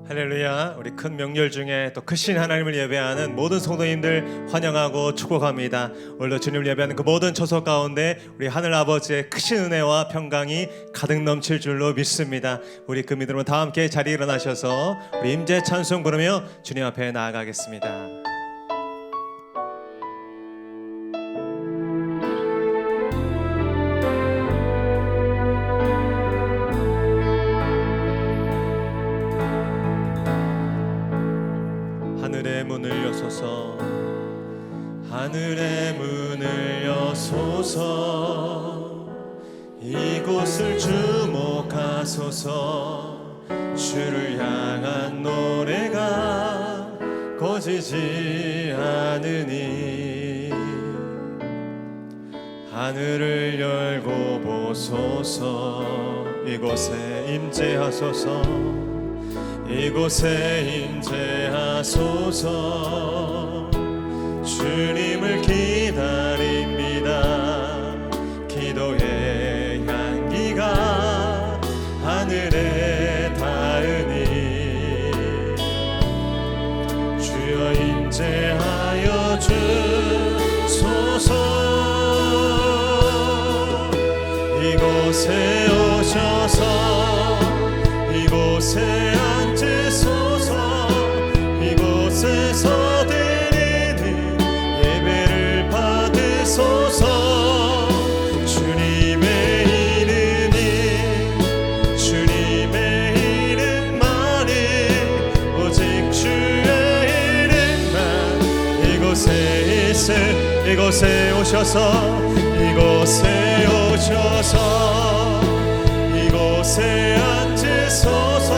할렐루야. 우리 큰 명절 중에 또 크신 하나님을 예배하는 모든 성도님들 환영하고 축복합니다. 오늘도 주님을 예배하는 그 모든 처소 가운데 우리 하늘 아버지의 크신 은혜와 평강이 가득 넘칠 줄로 믿습니다. 우리 그 믿음으로 다 함께 자리에 일어나셔서 우리 임재 찬송 부르며 주님 앞에 나아가겠습니다. 하늘의 문을 여소서, 하늘의 문을 여소서, 이곳을 주목하소서. 주를 향한 노래가 꺼지지 않으니 하늘을 열고 보소서. 이곳에 임재하소서, 이곳에 임재하소서. 주님을 기다립니다. 기도의 향기가 하늘에 닿으니 주여 임재하여 주소서. 이곳에 오셔서 이곳에 이곳에서 드리는 예배를 받으소서. 주님의 이름이 주님의 이름만이 오직 주의 이름만 이곳에 있을 이곳에 오셔서 이곳에 오셔서 이곳에 앉으소서.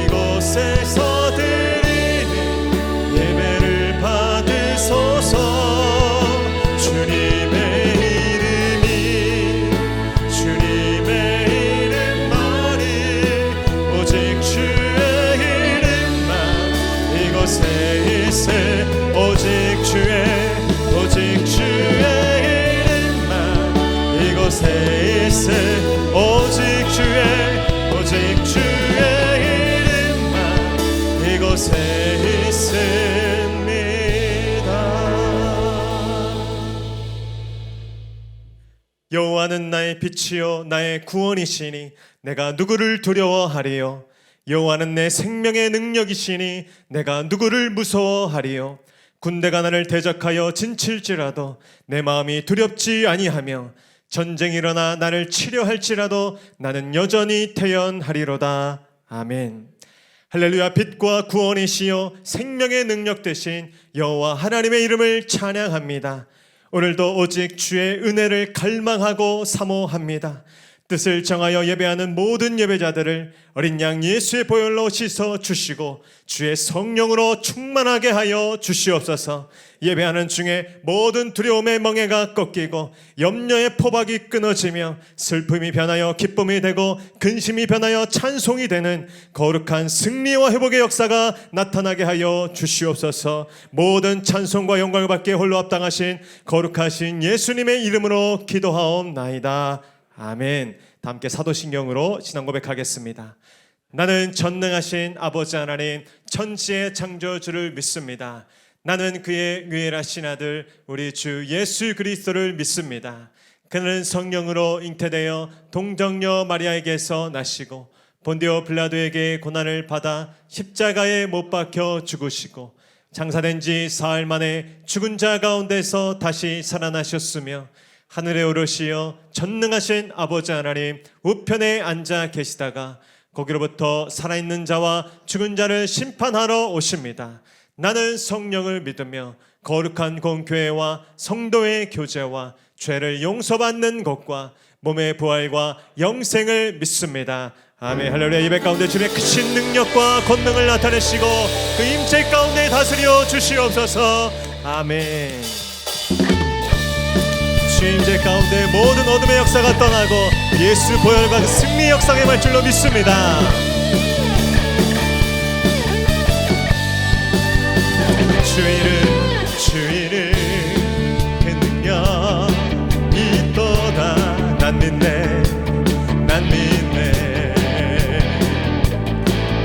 이곳에서 드리는 예배를 받으소서. 주님의 이름이 주님의 이름만이 오직 주의 이름만 이곳에 있을 오직 주의 이름만 이곳에 있을 오직 주의 이름만 이곳에 있습니다. 여호와는 나의 빛이요 나의 구원이시니 내가 누구를 두려워하리요. 여호와는 내 생명의 능력이시니 내가 누구를 무서워하리요. 군대가 나를 대적하여 진칠지라도 내 마음이 두렵지 아니하며 전쟁이 일어나 나를 치려 할지라도 나는 여전히 태연하리로다. 아멘. 할렐루야. 빛과 구원이시여 생명의 능력 되신 여호와 하나님의 이름을 찬양합니다. 오늘도 오직 주의 은혜를 갈망하고 사모합니다. 뜻을 정하여 예배하는 모든 예배자들을 어린 양 예수의 보혈로 씻어 주시고 주의 성령으로 충만하게 하여 주시옵소서. 예배하는 중에 모든 두려움의 멍에가 꺾이고 염려의 포박이 끊어지며 슬픔이 변하여 기쁨이 되고 근심이 변하여 찬송이 되는 거룩한 승리와 회복의 역사가 나타나게 하여 주시옵소서. 모든 찬송과 영광을 받게 홀로 합당하신 거룩하신 예수님의 이름으로 기도하옵나이다. 아멘. 다 함께 사도신경으로 신앙 고백하겠습니다. 나는 전능하신 아버지 하나님 천지의 창조주를 믿습니다. 나는 그의 유일하신 아들 우리 주 예수 그리스도를 믿습니다. 그는 성령으로 잉태되어 동정녀 마리아에게서 나시고 본디오 빌라도에게 고난을 받아 십자가에 못 박혀 죽으시고 장사된 지 사흘 만에 죽은 자 가운데서 다시 살아나셨으며 하늘에 오르시어 전능하신 아버지 하나님 우편에 앉아 계시다가 거기로부터 살아있는 자와 죽은 자를 심판하러 오십니다. 나는 성령을 믿으며 거룩한 공교회와 성도의 교제와 죄를 용서받는 것과 몸의 부활과 영생을 믿습니다. 아멘. 할렐루야. 예배 가운데 주님의 크신 능력과 권능을 나타내시고 그 임재 가운데 다스려 주시옵소서. 아멘. 주 임재 가운데 모든 어둠의 역사가 떠나고 예수 보혈과 그 승리 역사가 임할 줄로 믿습니다. 주 이름 그 능력 있도다. 난 믿네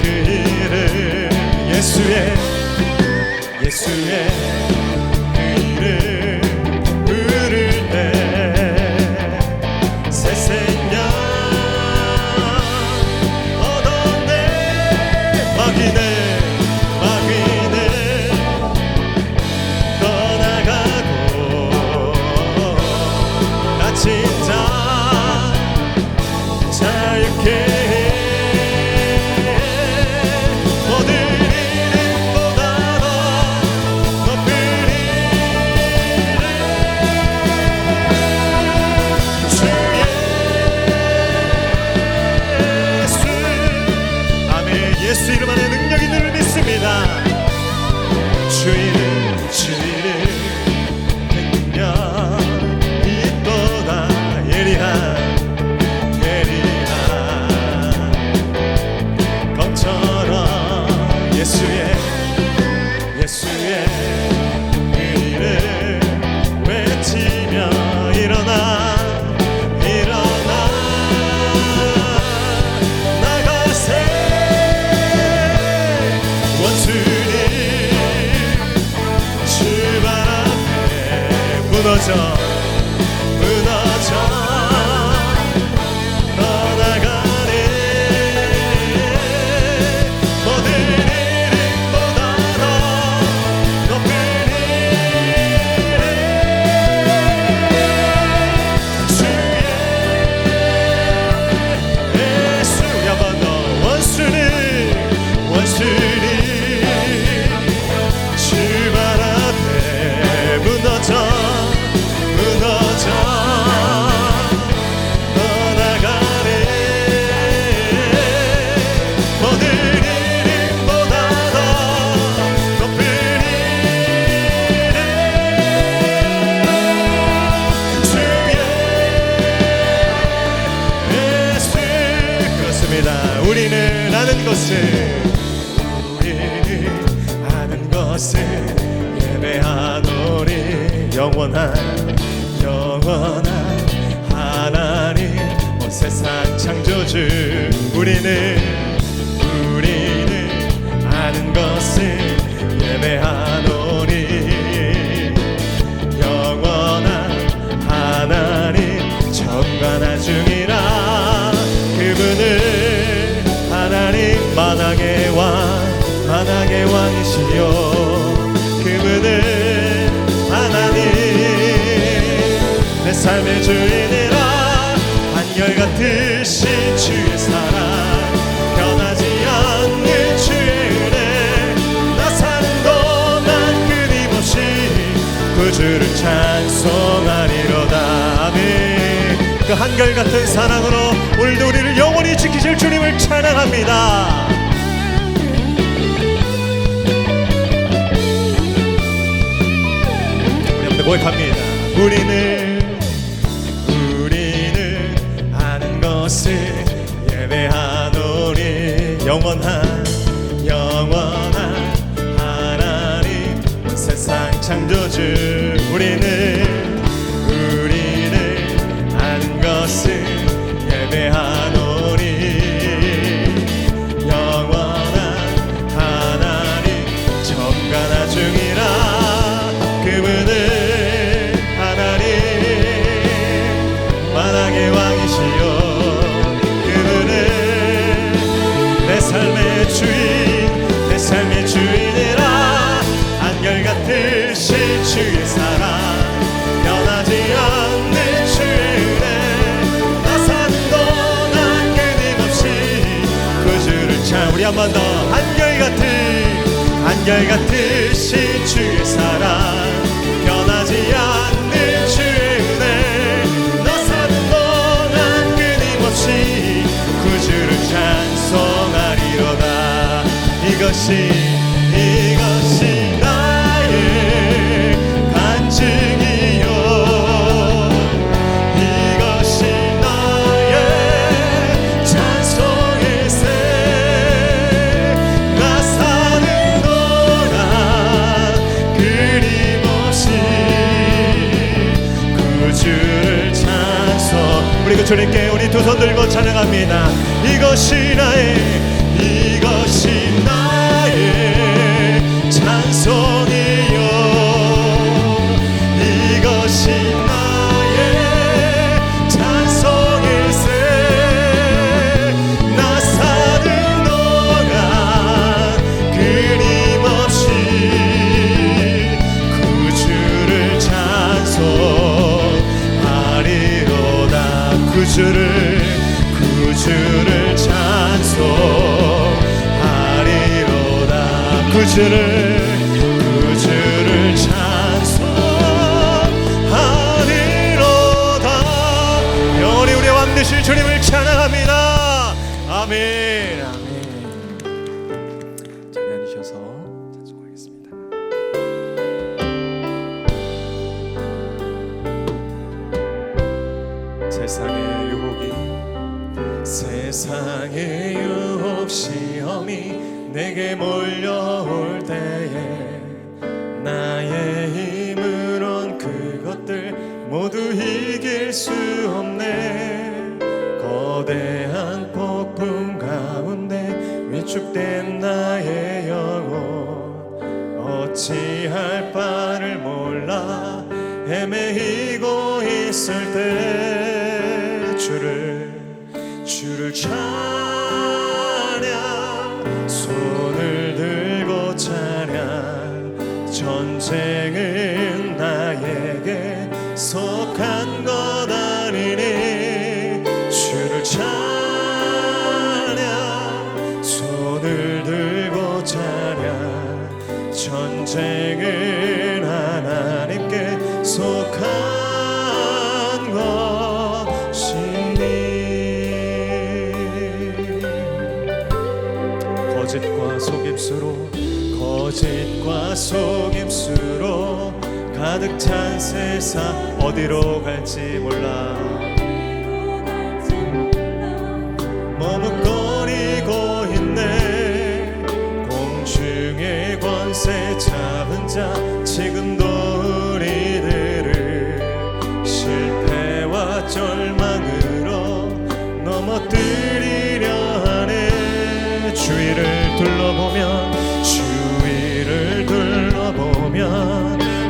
그 이름 예수의 이름 부를 때 새 생명 얻어내 마귀는 떠나가고 나 진짜 자유케 모든 이름보다 더 높은 이름 주 예수. 아멘. 예수 이름 안에 능력이 있는 믿습니다. 주 이름 능력 이보다 예리한 검처럼 예수의 이름 외치며 일어나 나가세 원수님 주발 앞에 무너져 떠나가네 모든 이름보다 더 높은 이름 주 예수. 한번 더 원수는 주발 앞에 무너져 떠나가네 모든 이름보다 더 높은 이름 주 예수. 그렇습니다. 우리는 아는 것을 예배하노니 영원한 하나님 온 세상 창조주. 우리는 아는 것을 예배하노니 영원한 하나님 정관하 중이라. 그분은 하나님 만왕의 왕이시요. 그분은 하나님 내 삶의 주인이라. 한결같으신 주의 사랑 변하지 않는 주의 은혜 나 사는 동안 끊임없이 구주를 찬송하리로다. 아멘. 그 한결같은 사랑으로 오늘도 우리를 영원히 지키실 주님을 찬양합니다. 고백합니다. 우리는 아는 것을 예배하노니 영원한 하나님 세상 창조주. 우리는 아는 것을 예배하노니 영원한 하나님 정관하 중이라. 그분은 만왕의 왕이시요. 그분은 내 삶의 주인이라. 한결같으신 주의 사랑 변하지 않는 주의 은혜 나 사는 동안 끊임없이 구주를 우리 한 번 더. 한결같으신 주의 사랑 변하지 않는 주의 은혜 나 사는 동안 끊임없이 구주를 찬송하리로다. 이것이 나의 간증이요. 이것이 나의 찬송의 새. 나 사는 동안 끊임없이 구주를 찬송. 우리 그 주님께 우리 두 손 들고 찬양합니다. 이것이 나의 구주를 찬송하리로다. 영원히 우리의 왕 되실 주님을 찬양합니다. 아멘. 아멘. 자리 앉으셔서 찬송하겠습니다. 세상의 유혹 시험이 내게 몰려올 때에 나의 힘으론 그것들 모두 이길 수 없네. 거대한 폭풍 가운데 위축된 나의 영혼 어찌할 바를 몰라 헤매이고 있을 때 주를 찬양, 손을 들고 찬양. 전쟁은 나에게 속한 것 아니니 주를 찬양, 손을 들고 찬양. 전쟁은 하나님께 속한 거짓과 속임수로 가득 찬 세상 어디로 갈지 몰라 머뭇거리고 있네. 공중의 권세 잡은 자 지금도 우리들을 실패와 절망으로 넘어뜨리려 하네. 주위를 둘러보면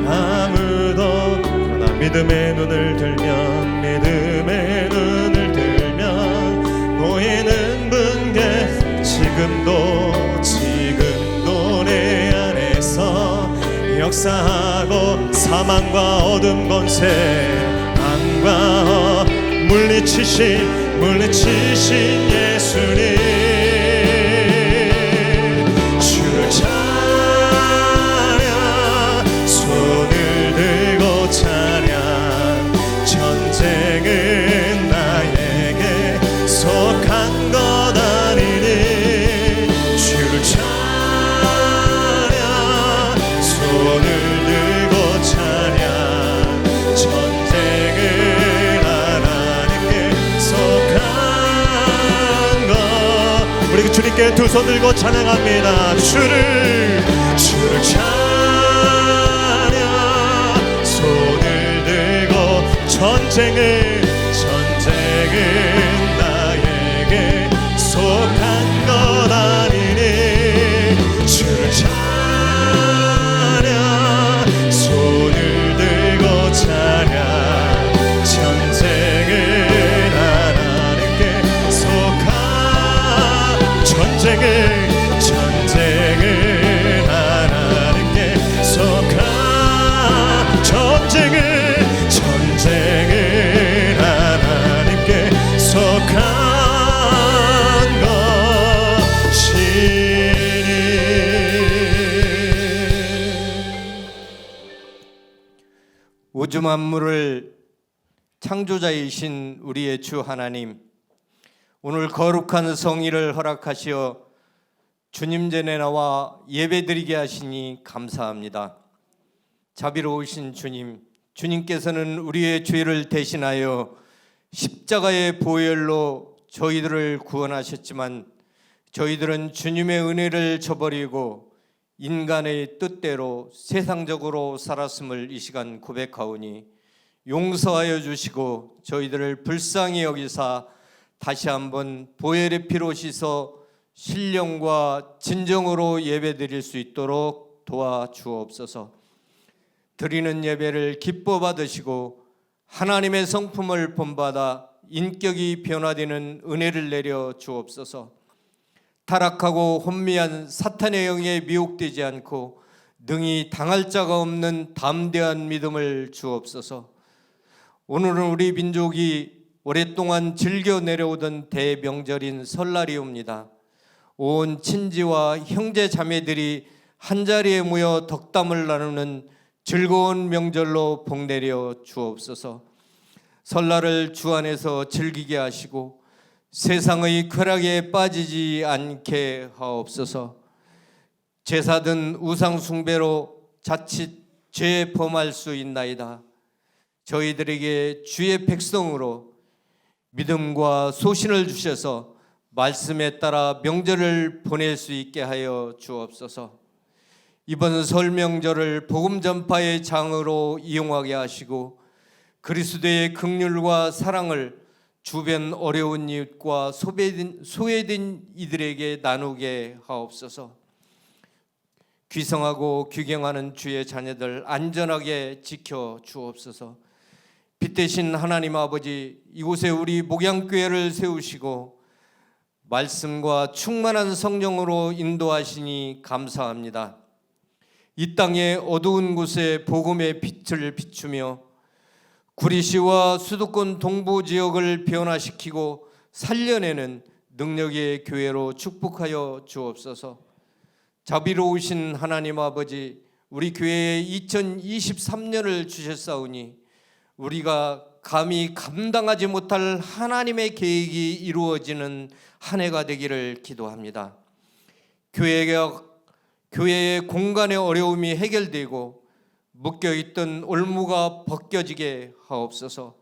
아무도 그러나 믿음의 눈을 들면 보이는 분께 지금도 내 안에서 역사하고 사망과 어둠 권세 안과 물리치신 예수님. 전쟁은 나에게 속한 것 아니니 주를 찬양, 손을 들고 찬양. 전쟁은 하나님께 속한 것. 우리 주님께 두 손 들고 찬양합니다. 주를 찬양, 손을 들고 전쟁은 나에게 속한 것 아니니 주를 찬양, 손을 들고 찬양. 전쟁은 하나님께 속한 전쟁은 하나님께 속한 전쟁은 하나님께 속한 것이니. 우주 만물을 창조자이신 우리의 주 하나님, 오늘 거룩한 성일을 허락하시어 주님 전에 나와 예배드리게 하시니 감사합니다. 자비로우신 주님, 주님께서는 우리의 죄를 대신하여 십자가의 보혈로 저희들을 구원하셨지만 저희들은 주님의 은혜를 저버리고 인간의 뜻대로 세상적으로 살았음을 이 시간 고백하오니 용서하여 주시고 저희들을 불쌍히 여기사 다시 한번 보혈의 피로 씻어 신령과 진정으로 예배드릴 수 있도록 도와주옵소서. 드리는 예배를 기뻐 받으시고 하나님의 성품을 본받아 인격이 변화되는 은혜를 내려 주옵소서. 타락하고 혼미한 사탄의 영에 미혹되지 않고 능히 당할 자가 없는 담대한 믿음을 주옵소서. 오늘은 우리 민족이 오랫동안 즐겨 내려오던 대명절인 설날이옵니다. 온 친지와 형제 자매들이 한자리에 모여 덕담을 나누는 즐거운 명절로 복내려 주옵소서. 설날을 주 안에서 즐기게 하시고 세상의 쾌락에 빠지지 않게 하옵소서. 제사든 우상 숭배로 자칫 죄 범할 수 있나이다. 저희들에게 주의 백성으로 믿음과 소신을 주셔서 말씀에 따라 명절을 보낼 수 있게 하여 주옵소서. 이번 설 명절을 복음 전파의 장으로 이용하게 하시고 그리스도의 긍휼과 사랑을 주변 어려운 이웃과 소외된 이들에게 나누게 하옵소서. 귀성하고 귀경하는 주의 자녀들 안전하게 지켜 주옵소서. 빛 대신 하나님 아버지, 이곳에 우리 목양교회를 세우시고 말씀과 충만한 성령으로 인도하시니 감사합니다. 이 땅의 어두운 곳에 복음의 빛을 비추며 구리시와 수도권 동부 지역을 변화시키고 살려내는 능력의 교회로 축복하여 주옵소서. 자비로우신 하나님 아버지, 우리 교회에 2023년을 주셨사오니 우리가 감히 감당하지 못할 하나님의 계획이 이루어지는 한 해가 되기를 기도합니다. 교회의 공간의 어려움이 해결되고 묶여있던 올무가 벗겨지게 하옵소서.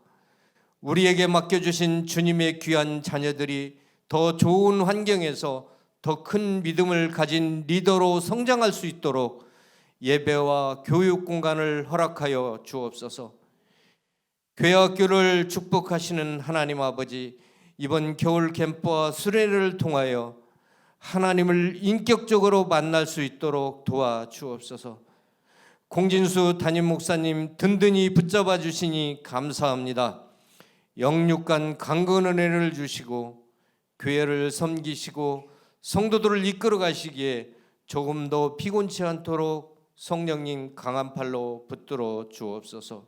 우리에게 맡겨주신 주님의 귀한 자녀들이 더 좋은 환경에서 더 큰 믿음을 가진 리더로 성장할 수 있도록 예배와 교육 공간을 허락하여 주옵소서. 교회학교를 축복하시는 하나님 아버지, 이번 겨울 캠프와 수련회를 통하여 하나님을 인격적으로 만날 수 있도록 도와주옵소서. 공진수 담임 목사님 든든히 붙잡아 주시니 감사합니다. 영육간 강건 은혜를 주시고 교회를 섬기시고 성도들을 이끌어 가시기에 조금 더 피곤치 않도록 성령님 강한 팔로 붙들어 주옵소서.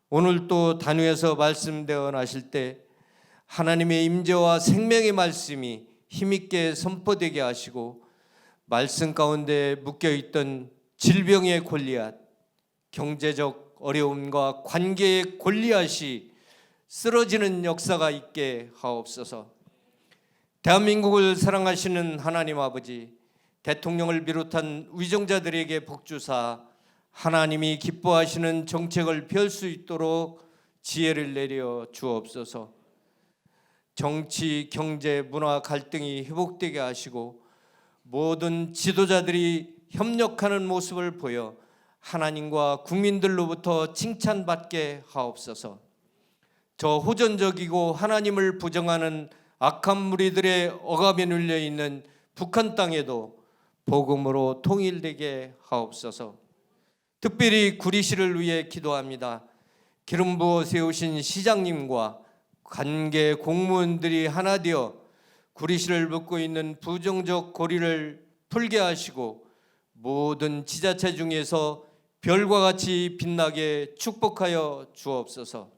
오늘 또 단위에서 말씀되어 나실 때 하나님의 임재와 생명의 말씀이 힘있게 선포되게 하시고 말씀 가운데 묶여있던 질병의 골리앗, 경제적 어려움과 관계의 골리앗이 쓰러지는 역사가 있게 하옵소서. 대한민국을 사랑하시는 하나님 아버지, 대통령을 비롯한 위정자들에게 복주사 하나님이 기뻐하시는 정책을 펼 수 있도록 지혜를 내려 주옵소서. 정치, 경제, 문화 갈등이 회복되게 하시고 모든 지도자들이 협력하는 모습을 보여 하나님과 국민들로부터 칭찬받게 하옵소서. 저 호전적이고 하나님을 부정하는 악한 무리들의 억압에 눌려 있는 북한 땅에도 복음으로 통일되게 하옵소서. 특별히 구리시를 위해 기도합니다. 기름 부어 세우신 시장님과 관계 공무원들이 하나 되어 구리시를 묶고 있는 부정적 고리를 풀게 하시고 모든 지자체 중에서 별과 같이 빛나게 축복하여 주옵소서.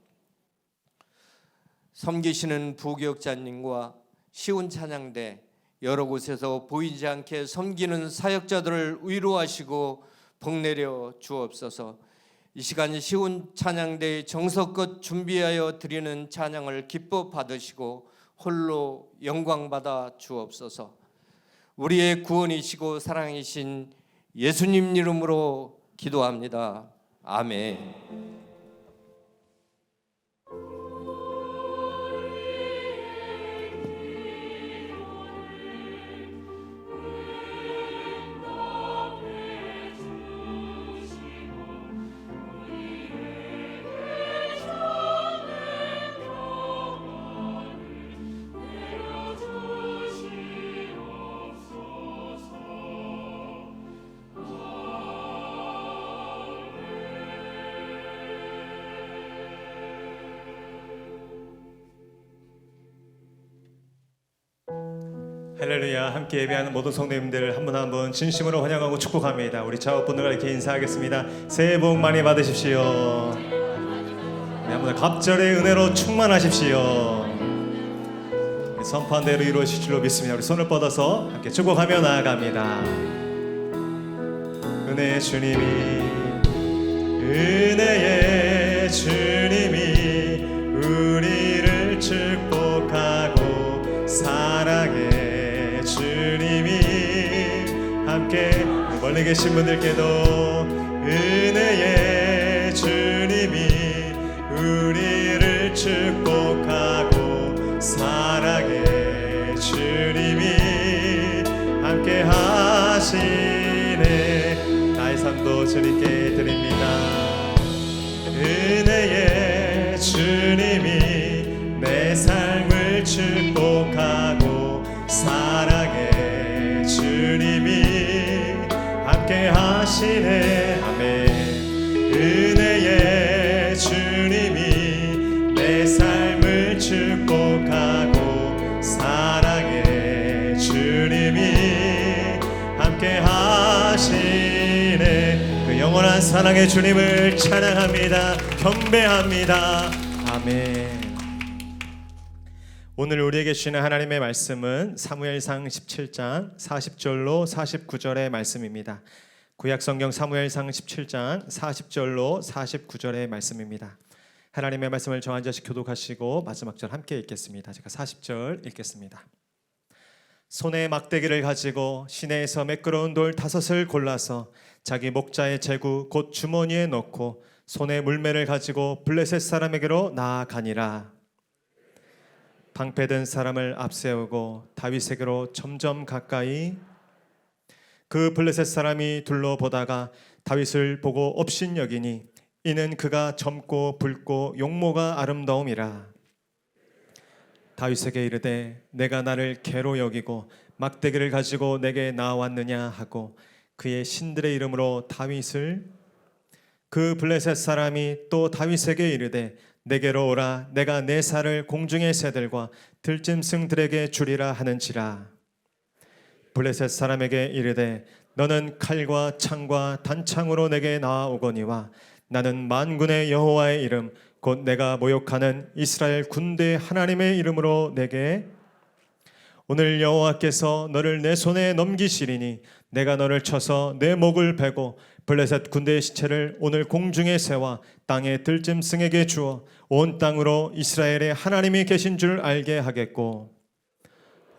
섬기시는 부교육자님과 시온 찬양대 여러 곳에서 보이지 않게 섬기는 사역자들을 위로하시고 복내려 주옵소서. 이 시간 시온 찬양대의 정성껏 준비하여 드리는 찬양을 기뻐 받으시고 홀로 영광 받아 주옵소서. 우리의 구원이시고 사랑이신 예수님 이름으로 기도합니다. 아멘. 할렐루야. 함께 예배하는 모든 성도님들 한 분 한 분 진심으로 환영하고 축복합니다. 우리 좌우분들과 이렇게 인사하겠습니다. 새해 복 많이 받으십시오. 네, 한번 갑절의 은혜로 충만하십시오. 선포한 대로 이루어질 줄로 믿습니다. 우리 손을 뻗어서 함께 축복하며 나아갑니다. 은혜의 주님이 은혜의 주님이 우리를 축복하고 사랑의 주님이 함께 멀리 계신 분들께도 은혜의 주님이 우리를 축복하고 사랑의 주님이 함께 하시네. 나의 삶도 주님께 드립니다. 은혜의 주님이 내 삶을 축복하고 사랑의 주님이 함께 하시네. 아멘. 은혜의 주님이 내 삶을 축복하고 사랑의 주님이 함께 하시네. 그 영원한 사랑의 주님을 찬양합니다. 경배합니다. 아멘. 오늘 우리에게 주시는 하나님의 말씀은 사무엘상 17장 40절로 49절의 말씀입니다. 구약성경 사무엘상 17장 40절로 49절의 말씀입니다. 하나님의 말씀을 저 앉아서 교독하시고 마지막 절 함께 읽겠습니다. 제가 40절 읽겠습니다. 손에 막대기를 가지고 시내에서 매끄러운 돌 5을 골라서 자기 목자의 제구 곧 주머니에 넣고 손에 물매를 가지고 블레셋 사람에게로 나아가니라. 방패든 사람을 앞세우고 다윗에게로 점점 가까이. 그 블레셋 사람이 둘러보다가 다윗을 보고 업신여기니 이는 그가 젊고 붉고 용모가 아름다움이라. 다윗에게 이르되 내가 나를 개로 여기고 막대기를 가지고 내게 나왔느냐 하고 그의 신들의 이름으로 다윗을. 그 블레셋 사람이 또 다윗에게 이르되 내게로 오라. 내가 내 살을 공중의 새들과 들짐승들에게 주리라 하는지라. 블레셋 사람에게 이르되 너는 칼과 창과 단창으로 내게 나아오거니와 나는 만군의 여호와의 이름 곧 내가 모욕하는 이스라엘 군대 하나님의 이름으로 내게 오늘 여호와께서 너를 내 손에 넘기시리니 내가 너를 쳐서 내 목을 베고 블레셋 군대의 시체를 오늘 공중의 새와 땅의 들짐승에게 주어 온 땅으로 이스라엘의 하나님이 계신 줄 알게 하겠고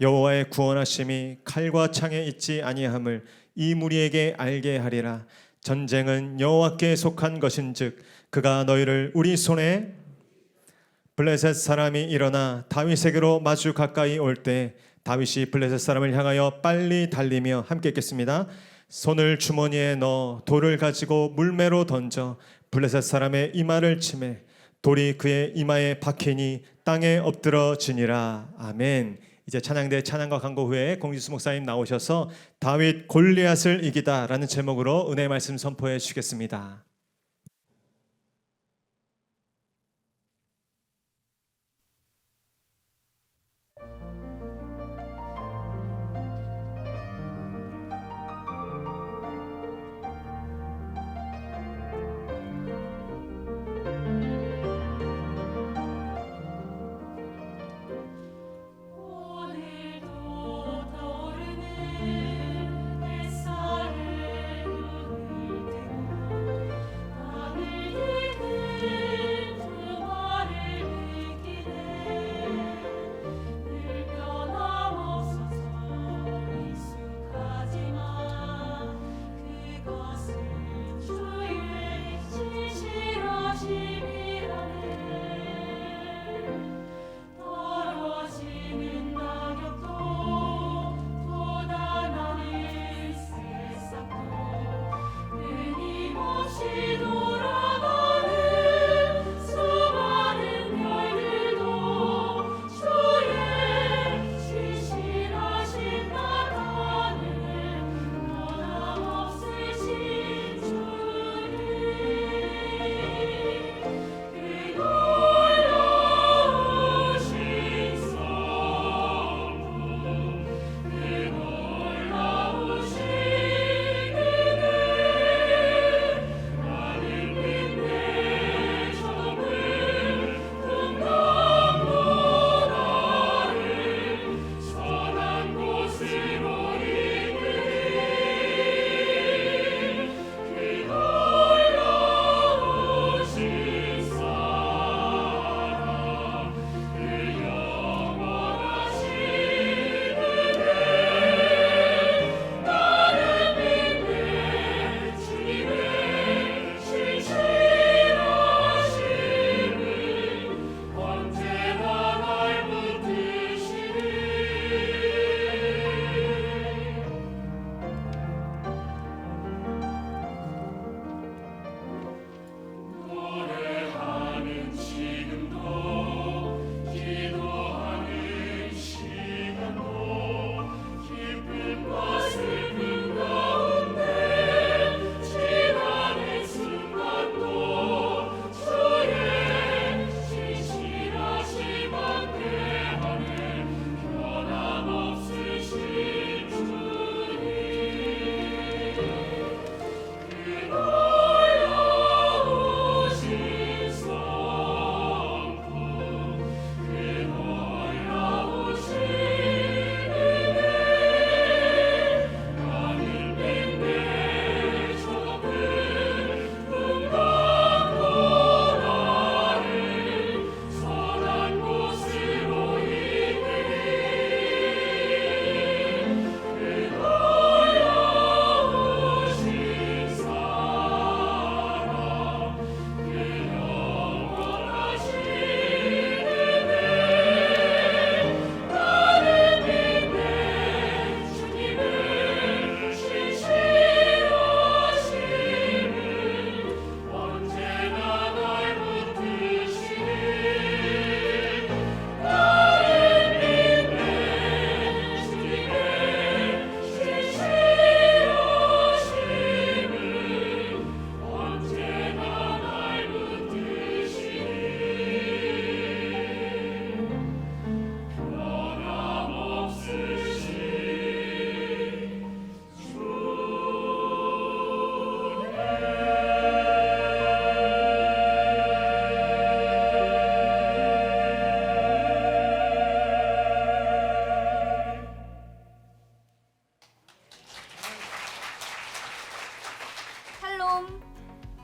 여호와의 구원하심이 칼과 창에 있지 아니함을 이 무리에게 알게 하리라. 전쟁은 여호와께 속한 것인즉 그가 너희를 우리 손에. 블레셋 사람이 일어나 다윗에게로 마주 가까이 올 때 다윗이 블레셋 사람을 향하여 빨리 달리며 함께 읽겠습니다. 손을 주머니에 넣어 돌을 가지고 물매로 던져 블레셋 사람의 이마를 치매 돌이 그의 이마에 박히니 땅에 엎드러지니라. 아멘. 이제 찬양대 찬양과 광고 후에 공지수 목사님 나오셔서 다윗 골리앗을 이기다라는 제목으로 은혜의 말씀 선포해 주시겠습니다.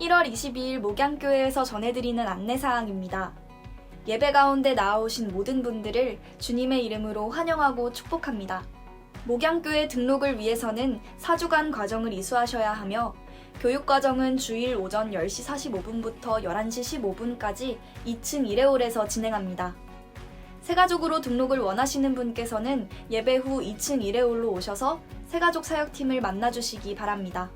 1월 22일 목양교회에서 전해드리는 안내사항입니다. 예배 가운데 나아오신 모든 분들을 주님의 이름으로 환영하고 축복합니다. 목양교회 등록을 위해서는 4주간 과정을 이수하셔야 하며 교육과정은 주일 오전 10시 45분부터 11시 15분까지 2층 1회홀에서 진행합니다. 새가족으로 등록을 원하시는 분께서는 예배 후 2층 1회홀로 오셔서 새가족 사역팀을 만나주시기 바랍니다.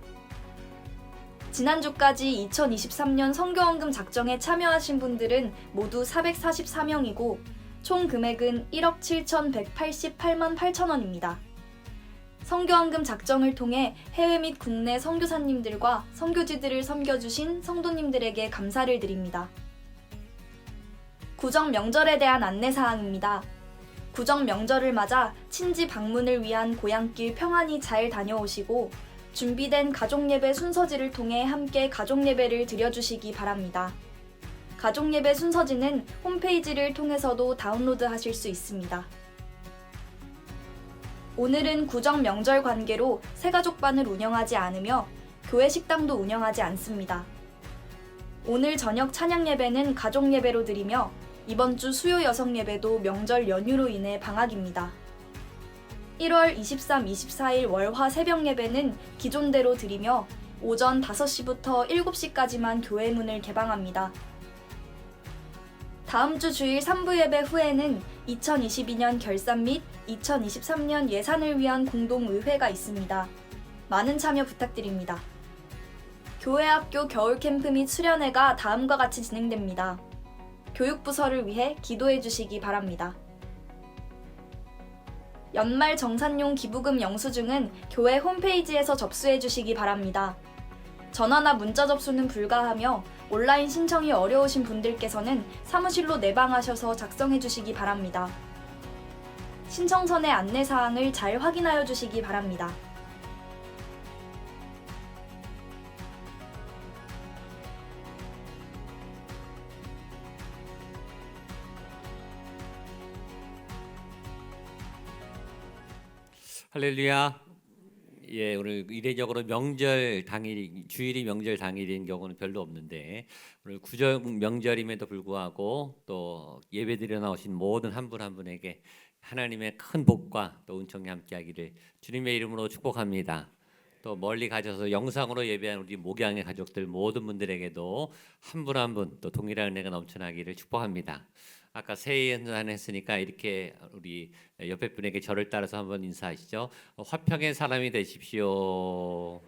지난주까지 2023년 선교원금 작정에 참여하신 분들은 모두 444명이고 총 금액은 1억 7,188만 8천원입니다. 선교원금 작정을 통해 해외 및 국내 선교사님들과 선교지들을 섬겨주신 성도님들에게 감사를 드립니다. 구정 명절에 대한 안내사항입니다. 구정 명절을 맞아 친지 방문을 위한 고향길 평안히 잘 다녀오시고 준비된 가족예배 순서지를 통해 함께 가족예배를 드려주시기 바랍니다. 가족예배 순서지는 홈페이지를 통해서도 다운로드하실 수 있습니다. 오늘은 구정 명절 관계로 새가족반을 운영하지 않으며 교회 식당도 운영하지 않습니다. 오늘 저녁 찬양예배는 가족예배로 드리며 이번 주 수요 여성예배도 명절 연휴로 인해 방학입니다. 1월 23, 24일 월화 새벽 예배는 기존대로 드리며 오전 5시부터 7시까지만 교회 문을 개방합니다. 다음 주 주일 3부 예배 후에는 2022년 결산 및 2023년 예산을 위한 공동의회가 있습니다. 많은 참여 부탁드립니다. 교회학교 겨울 캠프 및 수련회가 다음과 같이 진행됩니다. 교육부서를 위해 기도해 주시기 바랍니다. 연말 정산용 기부금 영수증은 교회 홈페이지에서 접수해 주시기 바랍니다. 전화나 문자 접수는 불가하며 온라인 신청이 어려우신 분들께서는 사무실로 내방하셔서 작성해 주시기 바랍니다. 신청선의 안내사항을 잘 확인하여 주시기 바랍니다. 할렐루야. 예, 오늘 이례적으로 명절 당일, 주일이 명절 당일인 경우는 별로 없는데 오늘 구정 명절임에도 불구하고 또 예배드려 나오신 모든 한 분 한 분에게 하나님의 큰 복과 또 은총이 함께하기를 주님의 이름으로 축복합니다. 또 멀리 가셔서 영상으로 예배한 우리 목양의 가족들 모든 분들에게도 한 분 한 분 또 동일한 은혜가 넘쳐나기를 축복합니다. 아까 새해 연단했으니까 이렇게 우리 옆에 분에게 저를 따라서 한번 인사하시죠. 화평의 사람이 되십시오.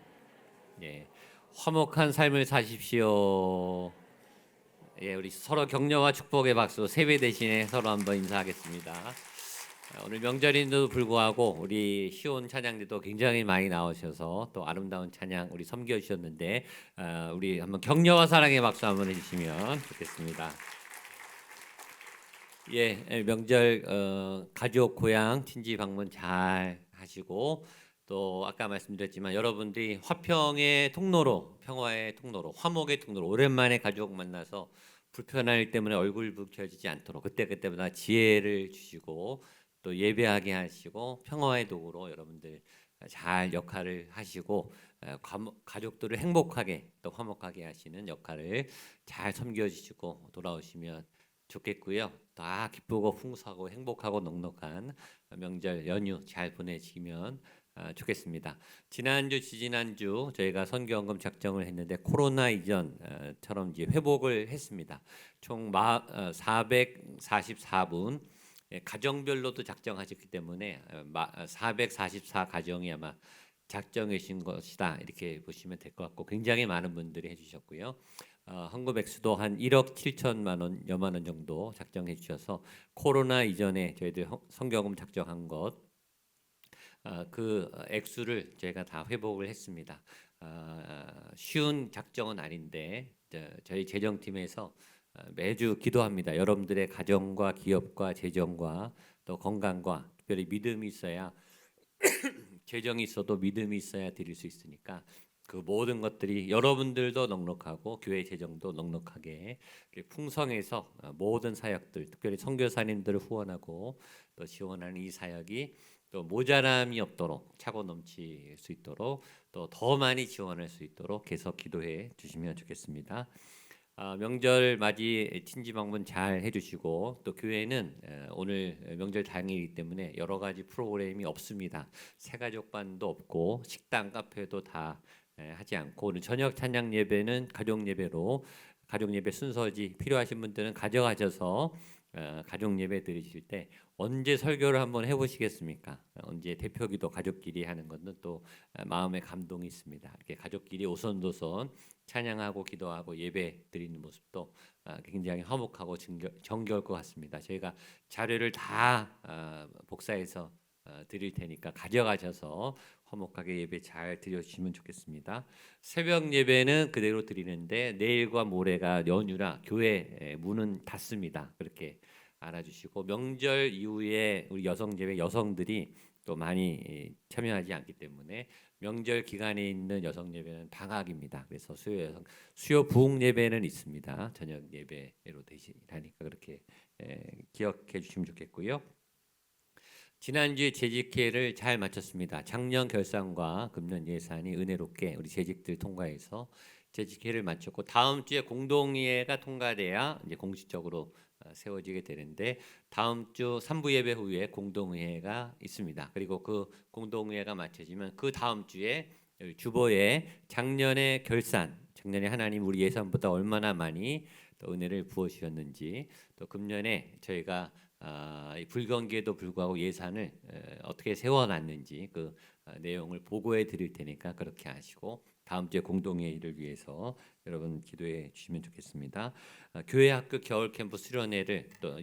예, 화목한 삶을 사십시오. 예, 우리 서로 격려와 축복의 박수 세 배 대신에 서로 한번 인사하겠습니다. 오늘 명절인데도 불구하고 우리 시온 찬양들도 굉장히 많이 나오셔서 또 아름다운 찬양 우리 섬겨주셨는데 우리 한번 격려와 사랑의 박수 한번 해주시면 좋겠습니다. 예, 명절 가족 고향 친지 방문 잘 하시고 또 아까 말씀드렸지만 여러분들이 화평의 통로로 평화의 통로로 화목의 통로로 오랜만에 가족 만나서 불편한 일 때문에 얼굴 붉혀지지 않도록 그때마다 지혜를 주시고 또 예배하게 하시고 평화의 도구로 여러분들 잘 역할을 하시고 가족들을 행복하게 또 화목하게 하시는 역할을 잘 섬겨주시고 돌아오시면 좋겠고요. 다 기쁘고 풍성하고 행복하고 넉넉한 명절 연휴 잘 보내시면 좋겠습니다. 지난주 지지난주 저희가 선교원금 작정을 했는데 코로나 이전처럼 이제 회복을 했습니다. 총 444분 가정별로도 작정하셨기 때문에 444 가정이 아마 작정하신 것이다 이렇게 보시면 될 것 같고 굉장히 많은 분들이 해주셨고요. 헌금 액수도 한 1억 7천만 원, 여만 원 정도 작정해 주셔서 코로나 이전에 저희들 선교금 작정한 것 그 액수를 저희가 다 회복을 했습니다. 쉬운 작정은 아닌데 저희 재정팀에서 매주 기도합니다. 여러분들의 가정과 기업과 재정과 또 건강과 특별히 믿음이 있어야 재정이 있어도 믿음이 있어야 드릴 수 있으니까 그 모든 것들이 여러분들도 넉넉하고 교회 재정도 넉넉하게 풍성해서 모든 사역들 특별히 선교사님들을 후원하고 또 지원하는 이 사역이 또 모자람이 없도록 차고 넘칠 수 있도록 또 더 많이 지원할 수 있도록 계속 기도해 주시면 좋겠습니다. 명절 맞이 친지 방문 잘 해주시고 또 교회는 오늘 명절 당일이기 때문에 여러 가지 프로그램이 없습니다. 새가족반도 없고 식당 카페도 다 하지 않고 오늘 저녁 찬양 예배는 가족 예배로 가족 예배 순서지 필요하신 분들은 가져가셔서 가족 예배 드리실 때 언제 설교를 한번 해보시겠습니까? 언제 대표기도 가족끼리 하는 것은 또 마음의 감동이 있습니다. 이렇게 가족끼리 오손도손 찬양하고 기도하고 예배 드리는 모습도 굉장히 화목하고 정겨울 것 같습니다. 저희가 자료를 다 복사해서 드릴 테니까 가져가셔서 화목하게 예배 잘 드려주시면 좋겠습니다. 새벽 예배는 그대로 드리는데 내일과 모레가 연휴라 교회 문은 닫습니다. 그렇게 알아주시고 명절 이후에 우리 여성 예배 여성들이 또 많이 참여하지 않기 때문에 명절 기간에 있는 여성 예배는 방학입니다. 그래서 수요 부흥 예배는 있습니다. 저녁 예배로 되시라니까 그렇게 기억해 주시면 좋겠고요. 지난주에 재직회를 잘 마쳤습니다. 작년 결산과 금년 예산이 은혜롭게 우리 재직들 통과해서 재직회를 마쳤고 다음 주에 공동회의가 통과돼야 이제 공식적으로 세워지게 되는데 다음 주 3부 예배 후에 공동회의가 있습니다. 그리고 그 공동회의가 마쳐지면 그 다음 주에 주보에 작년의 결산, 작년에 하나님 우리 예산보다 얼마나 많이 또 은혜를 부어 주셨는지 또 금년에 저희가 불경기에도 불구하고 예산을 어떻게 세워놨는지 그 내용을 보고해 드릴 테니까 그렇게 하시고 다음 주에 공동회의를 위해서 여러분 기도해 주시면 좋겠습니다. 교회 학교 겨울 캠프 수련회를 또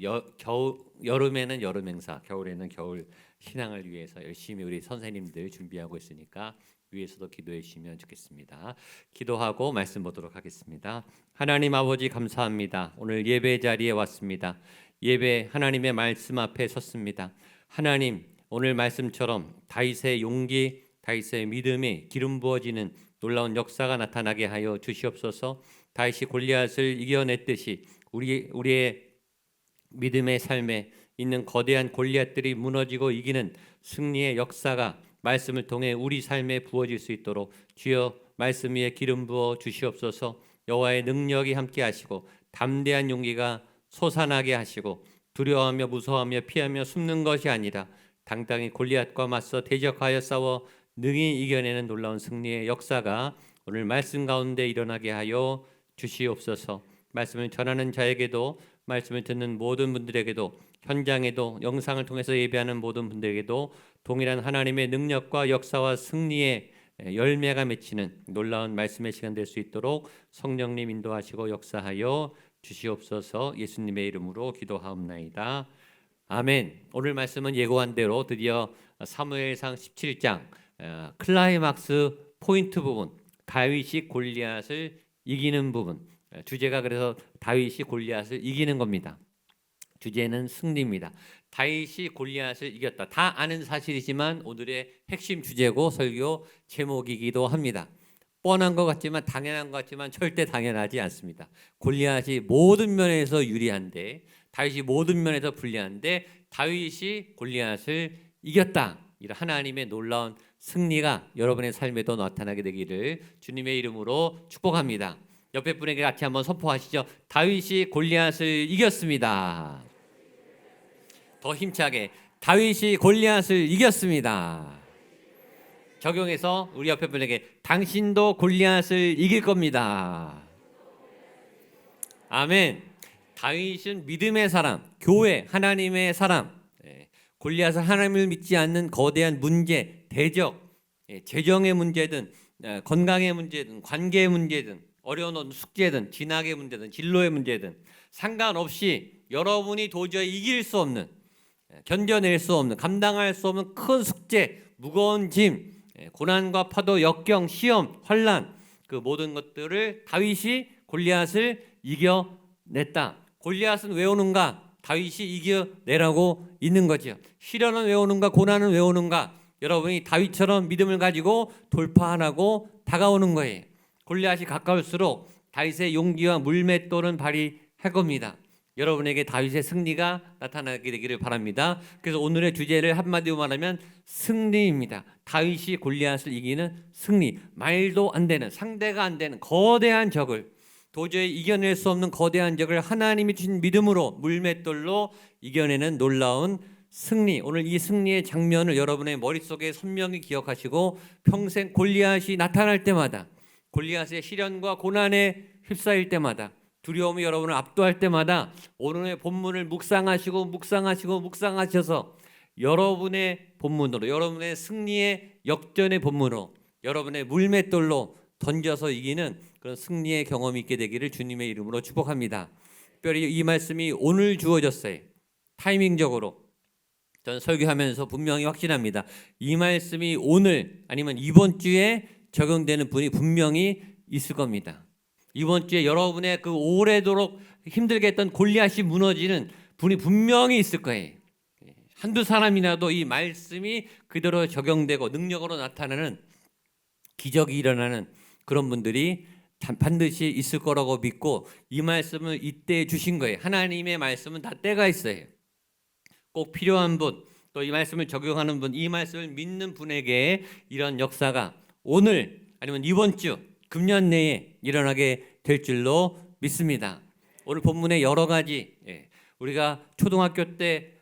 여름에는 여름 행사, 겨울에는 겨울 신앙을 위해서 열심히 우리 선생님들 준비하고 있으니까 위에서도 기도해 주시면 좋겠습니다. 기도하고 말씀 보도록 하겠습니다. 하나님 아버지 감사합니다. 오늘 예배 자리에 왔습니다. 예배 하나님의 말씀 앞에 섰습니다. 하나님 오늘 말씀처럼 다윗의 용기, 다윗의 믿음이 기름 부어지는 놀라운 역사가 나타나게 하여 주시옵소서. 다윗이 골리앗을 이겨냈듯이 우리의 믿음의 삶에 있는 거대한 골리앗들이 무너지고 이기는 승리의 역사가 말씀을 통해 우리 삶에 부어질 수 있도록 주여 말씀 위에 기름 부어 주시옵소서. 여호와의 능력이 함께 하시고 담대한 용기가 솟아나게 하시고 두려워하며 무서워하며 피하며 숨는 것이 아니라 당당히 골리앗과 맞서 대적하여 싸워 능히 이겨내는 놀라운 승리의 역사가 오늘 말씀 가운데 일어나게 하여 주시옵소서. 말씀을 전하는 자에게도 말씀을 듣는 모든 분들에게도 현장에도 영상을 통해서 예배하는 모든 분들에게도 동일한 하나님의 능력과 역사와 승리의 열매가 맺히는 놀라운 말씀의 시간 될 수 있도록 성령님 인도하시고 역사하여 주시옵소서. 예수님의 이름으로 기도하옵나이다. 아멘. 오늘 말씀은 예고한 대로 드디어 사무엘상 17장 클라이막스 포인트 부분, 다윗이 골리앗을 이기는 부분. 주제가 그래서 다윗이 골리앗을 이기는 겁니다. 주제는 승리입니다. 다윗이 골리앗을 이겼다. 다 아는 사실이지만 오늘의 핵심 주제고 설교 제목이기도 합니다. 뻔한 것 같지만 당연한 것 같지만 절대 당연하지 않습니다. 골리앗이 모든 면에서 유리한데 다윗이 모든 면에서 불리한데 다윗이 골리앗을 이겼다. 이런 하나님의 놀라운 승리가 여러분의 삶에도 나타나게 되기를 주님의 이름으로 축복합니다. 옆에 분에게 같이 한번 선포하시죠. 다윗이 골리앗을 이겼습니다. 더 힘차게 다윗이 골리앗을 이겼습니다. 적용해서 우리 옆에 분에게 당신도 골리앗을 이길 겁니다. 아멘. 다윗은 믿음의 사람, 교회, 하나님의 사람. 골리앗은 하나님을 믿지 않는 거대한 문제, 대적, 재정의 문제든 건강의 문제든 관계의 문제든 어려운 숙제든 진학의 문제든 진로의 문제든 상관없이 여러분이 도저히 이길 수 없는, 견뎌낼 수 없는, 감당할 수 없는 큰 숙제, 무거운 짐, 고난과 파도, 역경, 시험, 환난 그 모든 것들을 다윗이 골리앗을 이겨냈다. 골리앗은 왜 오는가? 다윗이 이겨내라고 있는 거죠. 시련은 왜 오는가? 고난은 왜 오는가? 여러분이 다윗처럼 믿음을 가지고 돌파하라고 다가오는 거예요. 골리앗이 가까울수록 다윗의 용기와 물맷돌은 발휘할 겁니다. 여러분에게 다윗의 승리가 나타나게 되기를 바랍니다. 그래서 오늘의 주제를 한마디로 말하면 승리입니다. 다윗이 골리앗을 이기는 승리. 말도 안 되는, 상대가 안 되는 거대한 적을, 도저히 이겨낼 수 없는 거대한 적을 하나님이 주신 믿음으로 물맷돌로 이겨내는 놀라운 승리. 오늘 이 승리의 장면을 여러분의 머릿속에 선명히 기억하시고 평생 골리앗이 나타날 때마다, 골리앗의 시련과 고난에 휩싸일 때마다, 두려움이 여러분을 압도할 때마다 오늘의 본문을 묵상하셔서 여러분의 본문으로, 여러분의 승리의 역전의 본문으로, 여러분의 물맷돌로 던져서 이기는 그런 승리의 경험이 있게 되기를 주님의 이름으로 축복합니다. 특별히 이 말씀이 오늘 주어졌어요. 타이밍적으로 저는 설교하면서 분명히 확신합니다. 이 말씀이 오늘 아니면 이번 주에 적용되는 분이 분명히 있을 겁니다. 이번 주에 여러분의 그 오래도록 힘들게 했던 골리앗이 무너지는 분이 분명히 있을 거예요. 한두 사람이라도 이 말씀이 그대로 적용되고 능력으로 나타나는, 기적이 일어나는 그런 분들이 반드시 있을 거라고 믿고 이 말씀을 이때 주신 거예요. 하나님의 말씀은 다 때가 있어요. 꼭 필요한 분, 또 이 말씀을 적용하는 분, 이 말씀을 믿는 분에게 이런 역사가 오늘 아니면 이번 주, 금년 내에 일어나게 될 줄로 믿습니다. 오늘 본문의 여러 가지, 우리가 초등학교 때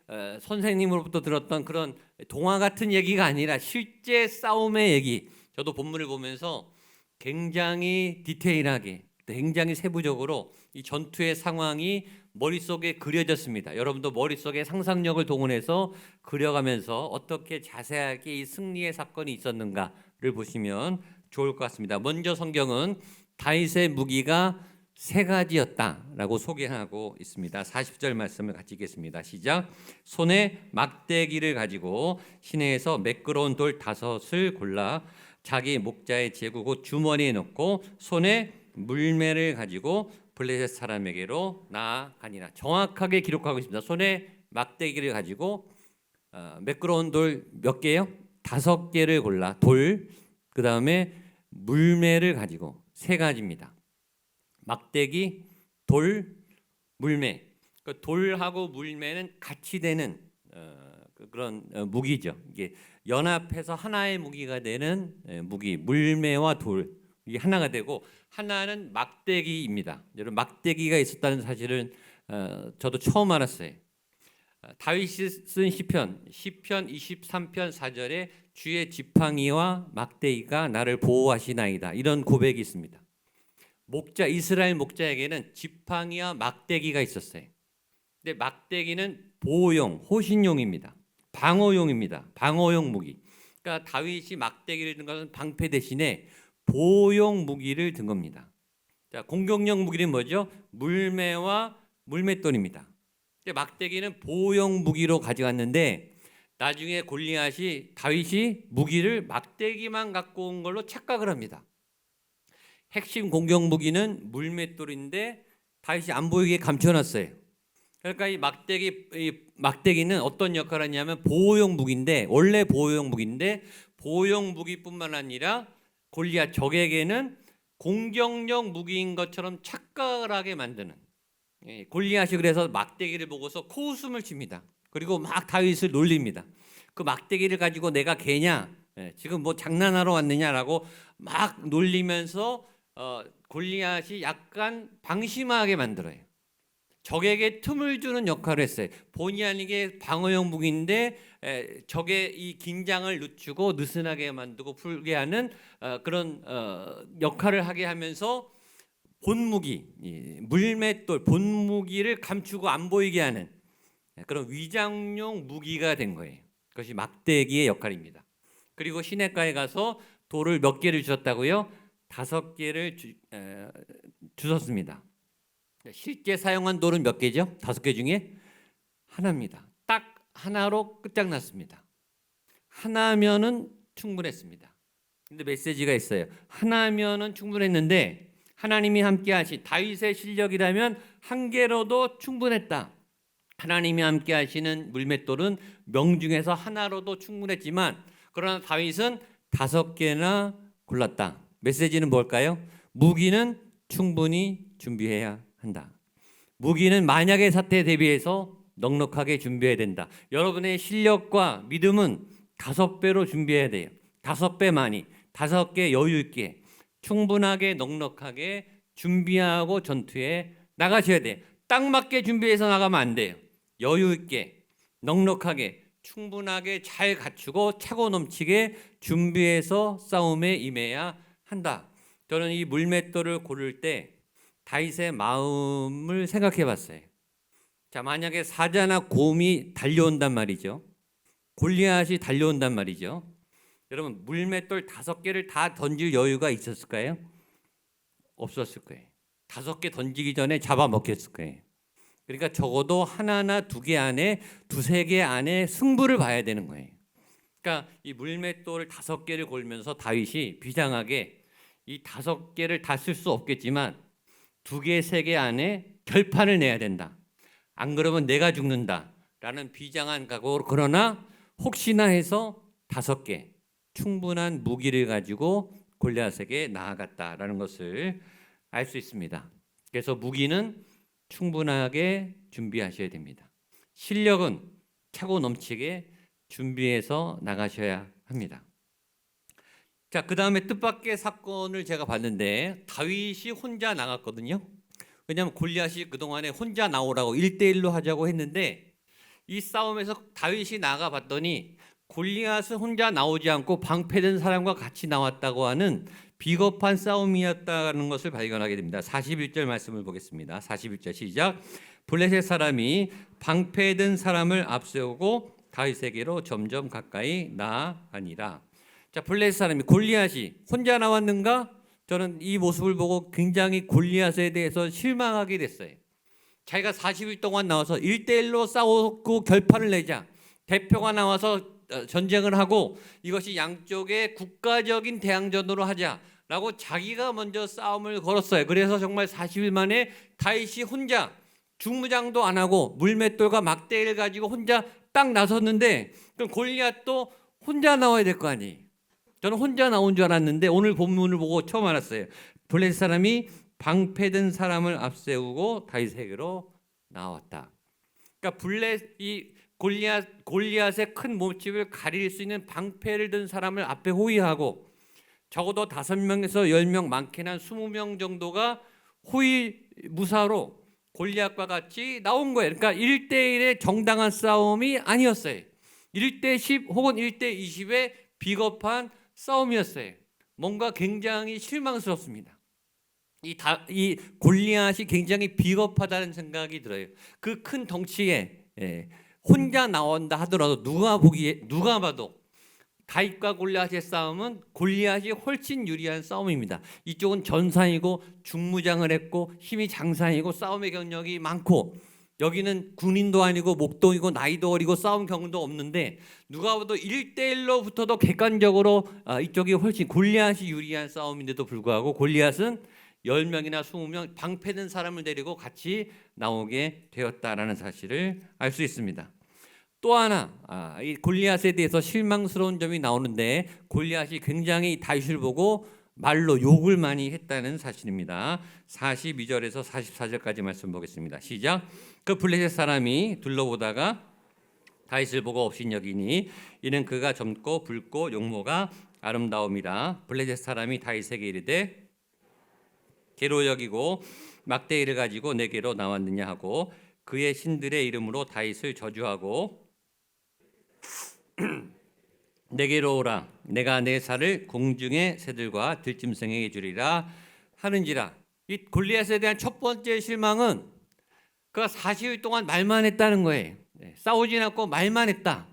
선생님으로부터 들었던 그런 동화 같은 얘기가 아니라 실제 싸움의 얘기. 저도 본문을 보면서 굉장히 디테일하게, 굉장히 세부적으로 이 전투의 상황이 머릿속에 그려졌습니다. 여러분도 머릿속에 상상력을 동원해서 그려가면서 어떻게 자세하게 이 승리의 사건이 있었는가를 보시면 좋을 것 같습니다. 먼저 성경은 다윗의 무기가 세 가지였다라고 소개하고 있습니다. 40절 말씀을 같이 읽겠습니다. 시작. 손에 막대기를 가지고 시내에서 매끄러운 돌 5을 골라 자기 목자의 제구 곧 주머니에 넣고 손에 물매를 가지고 블레셋 사람에게로 나아가니라. 정확하게 기록하고 있습니다. 손에 막대기를 가지고 매끄러운 돌 몇 개요? 5개를 골라 돌, 그 다음에 물매를 가지고 세 가지입니다. 막대기, 돌, 물매. 그 돌하고 물매는 같이 되는 그런 무기죠. 이게 연합해서 하나의 무기가 되는 무기. 물매와 돌 이게 하나가 되고 하나는 막대기입니다. 여러분 막대기가 있었다는 사실은 저도 처음 알았어요. 다윗이 쓴 시편 23편 4절에 주의 지팡이와 막대기가 나를 보호하시나이다. 이런 고백이 있습니다. 목자 이스라엘 목자에게는 지팡이와 막대기가 있었어요. 근데 막대기는 보호용, 호신용입니다. 방어용입니다. 방어용 무기. 그러니까 다윗이 막대기를 든 것은 방패 대신에 보호용 무기를 든 겁니다. 자, 공격용 무기는 뭐죠? 물매와 물맷돌입니다. 근데 막대기는 보호용 무기로 가져갔는데 나중에 골리앗이 다윗이 무기를 막대기만 갖고 온 걸로 착각을 합니다. 핵심 공격 무기는 물맷돌인데 다윗이 안 보이게 감춰놨어요. 그러니까 이 막대기는 어떤 역할을 하냐면 보호용 무기인데, 원래 보호용 무기인데 보호용 무기뿐만 아니라 골리앗 적에게는 공격용 무기인 것처럼 착각을 하게 만드는. 골리앗이 그래서 막대기를 보고서 코웃음을 칩니다. 그리고 막 다윗을 놀립니다. 그 막대기를 가지고 내가 개냐? 지금 뭐 장난하러 왔느냐라고 막 놀리면서 골리앗이 약간 방심하게 만들어요. 적에게 틈을 주는 역할을 했어요. 본의 아니게 방어용 무기인데 적의 이 긴장을 늦추고 느슨하게 만들고 풀게 하는 그런 역할을 하게 하면서 본무기, 물맷돌 본무기를 감추고 안 보이게 하는 그런 위장용 무기가 된 거예요. 그것이 막대기의 역할입니다. 그리고 시냇가에 가서 돌을 몇 개를 주셨다고요? 5개를 주셨습니다. 실제 사용한 돌은 몇 개죠? 5개 중에 하나입니다. 딱 하나로 끝장났습니다. 하나면은 충분했습니다. 근데 메시지가 있어요. 하나면은 충분했는데 하나님이 함께 하신 다윗의 실력이라면 한 개로도 충분했다. 하나님이 함께 하시는 물맷돌은 명중에서 하나로도 충분했지만 그러나 다윗은 5개나 골랐다. 메시지는 뭘까요? 무기는 충분히 준비해야 한다. 무기는 만약의 사태에 대비해서 넉넉하게 준비해야 된다. 여러분의 실력과 믿음은 5배로 준비해야 돼요. 5배 많이, 5개 여유 있게 충분하게 넉넉하게 준비하고 전투에 나가셔야 돼요. 딱 맞게 준비해서 나가면 안 돼요. 여유 있게 넉넉하게 충분하게 잘 갖추고 차고 넘치게 준비해서 싸움에 임해야 한다. 저는 이 물맷돌을 고를 때 다윗의 마음을 생각해 봤어요. 자, 만약에 사자나 곰이 달려온단 말이죠. 골리앗이 달려온단 말이죠. 여러분, 물맷돌 5개를 다 던질 여유가 있었을까요? 없었을 거예요. 5개 던지기 전에 잡아먹혔을 거예요. 그러니까 적어도 하나나 2개 안에, 2-3개 안에 승부를 봐야 되는 거예요. 그러니까 이 물맷돌을 5개를 골면서 다윗이 비장하게 이 5개를 다 쓸 수 없겠지만 2개, 3개 안에 결판을 내야 된다. 안 그러면 내가 죽는다라는 비장한 각오로, 그러나 혹시나 해서 5개 충분한 무기를 가지고 골리앗에게 나아갔다라는 것을 알 수 있습니다. 그래서 무기는 충분하게 준비하셔야 됩니다. 실력은 차고 넘치게 준비해서 나가셔야 합니다. 자, 그 다음에 뜻밖의 사건을 제가 봤는데 다윗이 혼자 나갔거든요. 왜냐하면 골리앗이 그동안에 혼자 나오라고 1대1로 하자고 했는데 이 싸움에서 다윗이 나가봤더니 골리앗은 혼자 나오지 않고 방패든 사람과 같이 나왔다고 하는 비겁한 싸움이었다는 것을 발견하게 됩니다. 41절 말씀을 보겠습니다. 41절 시작. 블레셋 사람이 방패든 사람을 앞세우고 다윗에게로 점점 가까이 나아가니라. 자, 블레셋 사람이, 골리앗이 혼자 나왔는가? 저는 이 모습을 보고 굉장히 골리앗에 대해서 실망하게 됐어요. 자기가 40일 동안 나와서 1대1로 싸우고 결판을 내자, 대표가 나와서 전쟁을 하고 이것이 양쪽의 국가적인 대항전으로 하자라고 자기가 먼저 싸움을 걸었어요. 그래서 정말 40일 만에 다윗이 혼자 중무장도 안 하고 물맷돌과 막대기를 가지고 혼자 딱 나섰는데, 그럼 골리앗도 혼자 나와야 될 거 아니에요. 저는 혼자 나온 줄 알았는데 오늘 본문을 보고 처음 알았어요. 블레셋 사람이 방패든 사람을 앞세우고 다윗에게로 나왔다. 그러니까 이 골리앗의 큰 몸집을 가릴 수 있는 방패를 든 사람을 앞에 호위하고 적어도 5명에서 10명, 많게는 한 20명 정도가 호위 무사로 골리앗과 같이 나온 거예요. 그러니까 1대1의 정당한 싸움이 아니었어요. 1대10 혹은 1대20의 비겁한 싸움이었어요. 뭔가 굉장히 실망스럽습니다. 이 골리앗이 굉장히 비겁하다는 생각이 들어요. 그 큰 덩치에 혼자 나온다 하더라도 누가 봐도 다윗과 골리앗의 싸움은 골리앗이 훨씬 유리한 싸움입니다. 이쪽은 전사이고 중무장을 했고 힘이 장사이고 싸움의 경력이 많고, 여기는 군인도 아니고 목동이고 나이도 어리고 싸움 경험도 없는데 누가 봐도 1대1로 붙어도 객관적으로 이쪽이 훨씬 골리앗이 유리한 싸움인데도 불구하고 골리앗은 10명이나 20명 방패든 사람을 데리고 같이 나오게 되었다라는 사실을 알 수 있습니다. 또 하나 이 골리앗에 대해서 실망스러운 점이 나오는데, 골리앗이 굉장히 다윗을 보고 말로 욕을 많이 했다는 사실입니다. 42절에서 44절까지 말씀 보겠습니다. 시작. 그 블레셋 사람이 둘러보다가 다윗을 보고 업신여기니 이는 그가 젊고 붉고 용모가 아름다움이라. 블레셋 사람이 다윗에게 이르되 괴로 여기고 막대기를 가지고 내게로 나왔느냐 하고 그의 신들의 이름으로 다윗을 저주하고 내게로 오라, 내가 내 살을 공중의 새들과 들짐승에게 주리라 하는지라. 이 골리앗에 대한 첫 번째 실망은 그가 40일 동안 말만 했다는 거예요. 싸우진 않고 말만 했다.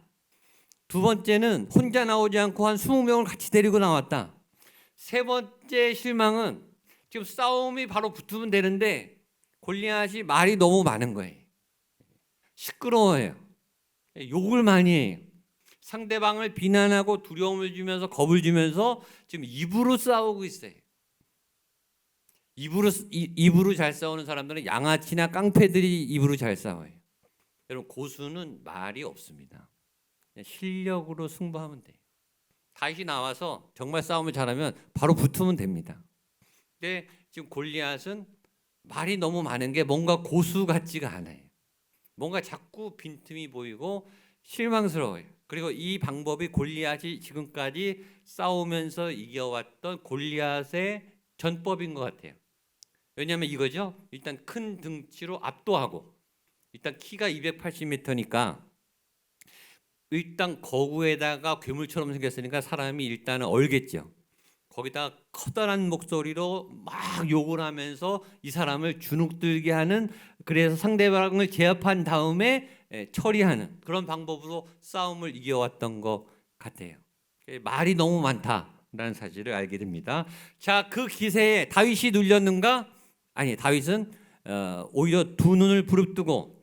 두 번째는 혼자 나오지 않고 한 20명을 같이 데리고 나왔다. 세 번째 실망은 지금 싸움이 바로 붙으면 되는데 골리앗이 말이 너무 많은 거예요. 시끄러워요. 욕을 많이 해요. 상대방을 비난하고 두려움을 주면서 겁을 주면서 지금 입으로 싸우고 있어요. 입으로 잘 싸우는 사람들은 양아치나 깡패들이 입으로 잘 싸워요. 여러분, 고수는 말이 없습니다. 실력으로 승부하면 돼요. 다시 나와서 정말 싸움을 잘하면 바로 붙으면 됩니다. 근데 지금 골리앗은 말이 너무 많은 게 뭔가 고수 같지가 않아요. 뭔가 자꾸 빈틈이 보이고 실망스러워요. 그리고 이 방법이 골리앗이 지금까지 싸우면서 이겨왔던 골리앗의 전법인 것 같아요. 왜냐하면 이거죠. 일단 큰 등치로 압도하고, 일단 키가 280m니까 일단 거구에다가 괴물처럼 생겼으니까 사람이 일단은 얼겠죠. 거기다 커다란 목소리로 막 욕을 하면서 이 사람을 주눅들게 하는, 그래서 상대방을 제압한 다음에 처리하는 그런 방법으로 싸움을 이겨왔던 것 같아요. 말이 너무 많다라는 사실을 알게 됩니다. 자, 그 기세에 다윗이 눌렸는가? 아니, 다윗은 오히려 두 눈을 부릅뜨고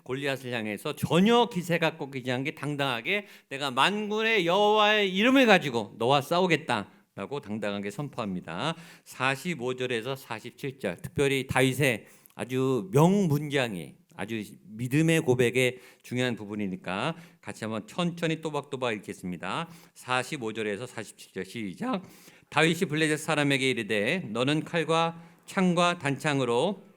골리앗을 향해서 전혀 기세가 꺾이지 않게 당당하게 내가 만군의 여호와의 이름을 가지고 너와 싸우겠다 라고 당당하게 선포합니다. 45절에서 47절, 특별히 다윗의 아주 명문장이, 아주 믿음의 고백의 중요한 부분이니까 같이 한번 천천히 또박또박 읽겠습니다. 45절에서 47절 시작. 다윗이 블레셋 사람에게 이르되 너는 칼과 창과 단창으로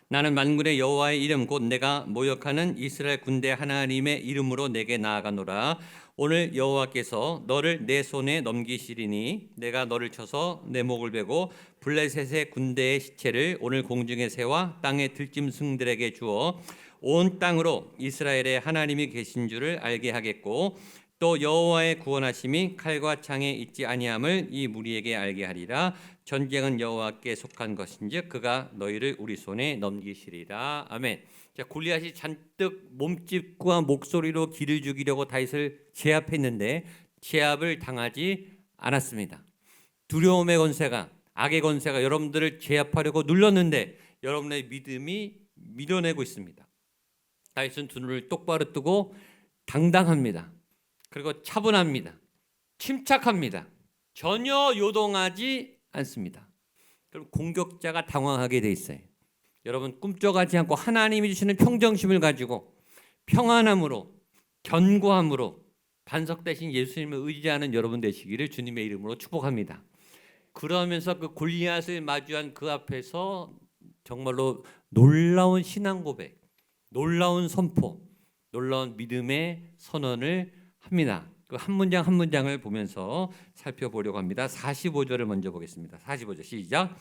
나는 만군의 여호와의 이름 곧 내가 모욕하는 이스라엘 군대 하나님의 이름으로 내게 나아가노라. 오늘 여호와께서 너를 내 손에 넘기시리니 내가 너를 쳐서 내 목을 베고 블레셋의 군대의 시체를 오늘 공중의 새와 땅의 들짐승들에게 주어 온 땅으로 이스라엘의 하나님이 계신 줄을 알게 하겠고 또 여호와의 구원하심이 칼과 창에 있지 아니함을 이 무리에게 알게 하리라. 전쟁은 여호와께 속한 것인즉 그가 너희를 우리 손에 넘기시리라. 아멘. 자, 골리앗이 잔뜩 몸짓과 목소리로 기를 죽이려고 다윗을 제압했는데 제압을 당하지 않았습니다. 두려움의 권세가, 악의 권세가 여러분들을 제압하려고 눌렀는데 여러분의 믿음이 밀어내고 있습니다. 다윗은 두 눈을 똑바로 뜨고 당당합니다. 그리고 차분합니다. 침착합니다. 전혀 요동하지 않습니다. 그럼 공격자가 당황하게 돼 있어요. 여러분 꿈쩍하지 않고 하나님이 주시는 평정심을 가지고 평안함으로 견고함으로 반석 대신 예수님을 의지하는 여러분 되시기를 주님의 이름으로 축복합니다. 그러면서 그 골리앗을 마주한 그 앞에서 정말로 놀라운 신앙 고백, 놀라운 선포, 놀라운 믿음의 선언을 합니다. 그 한 문장 한 문장을 보면서 살펴보려고 합니다. 45절을 먼저 보겠습니다. 45절 시작.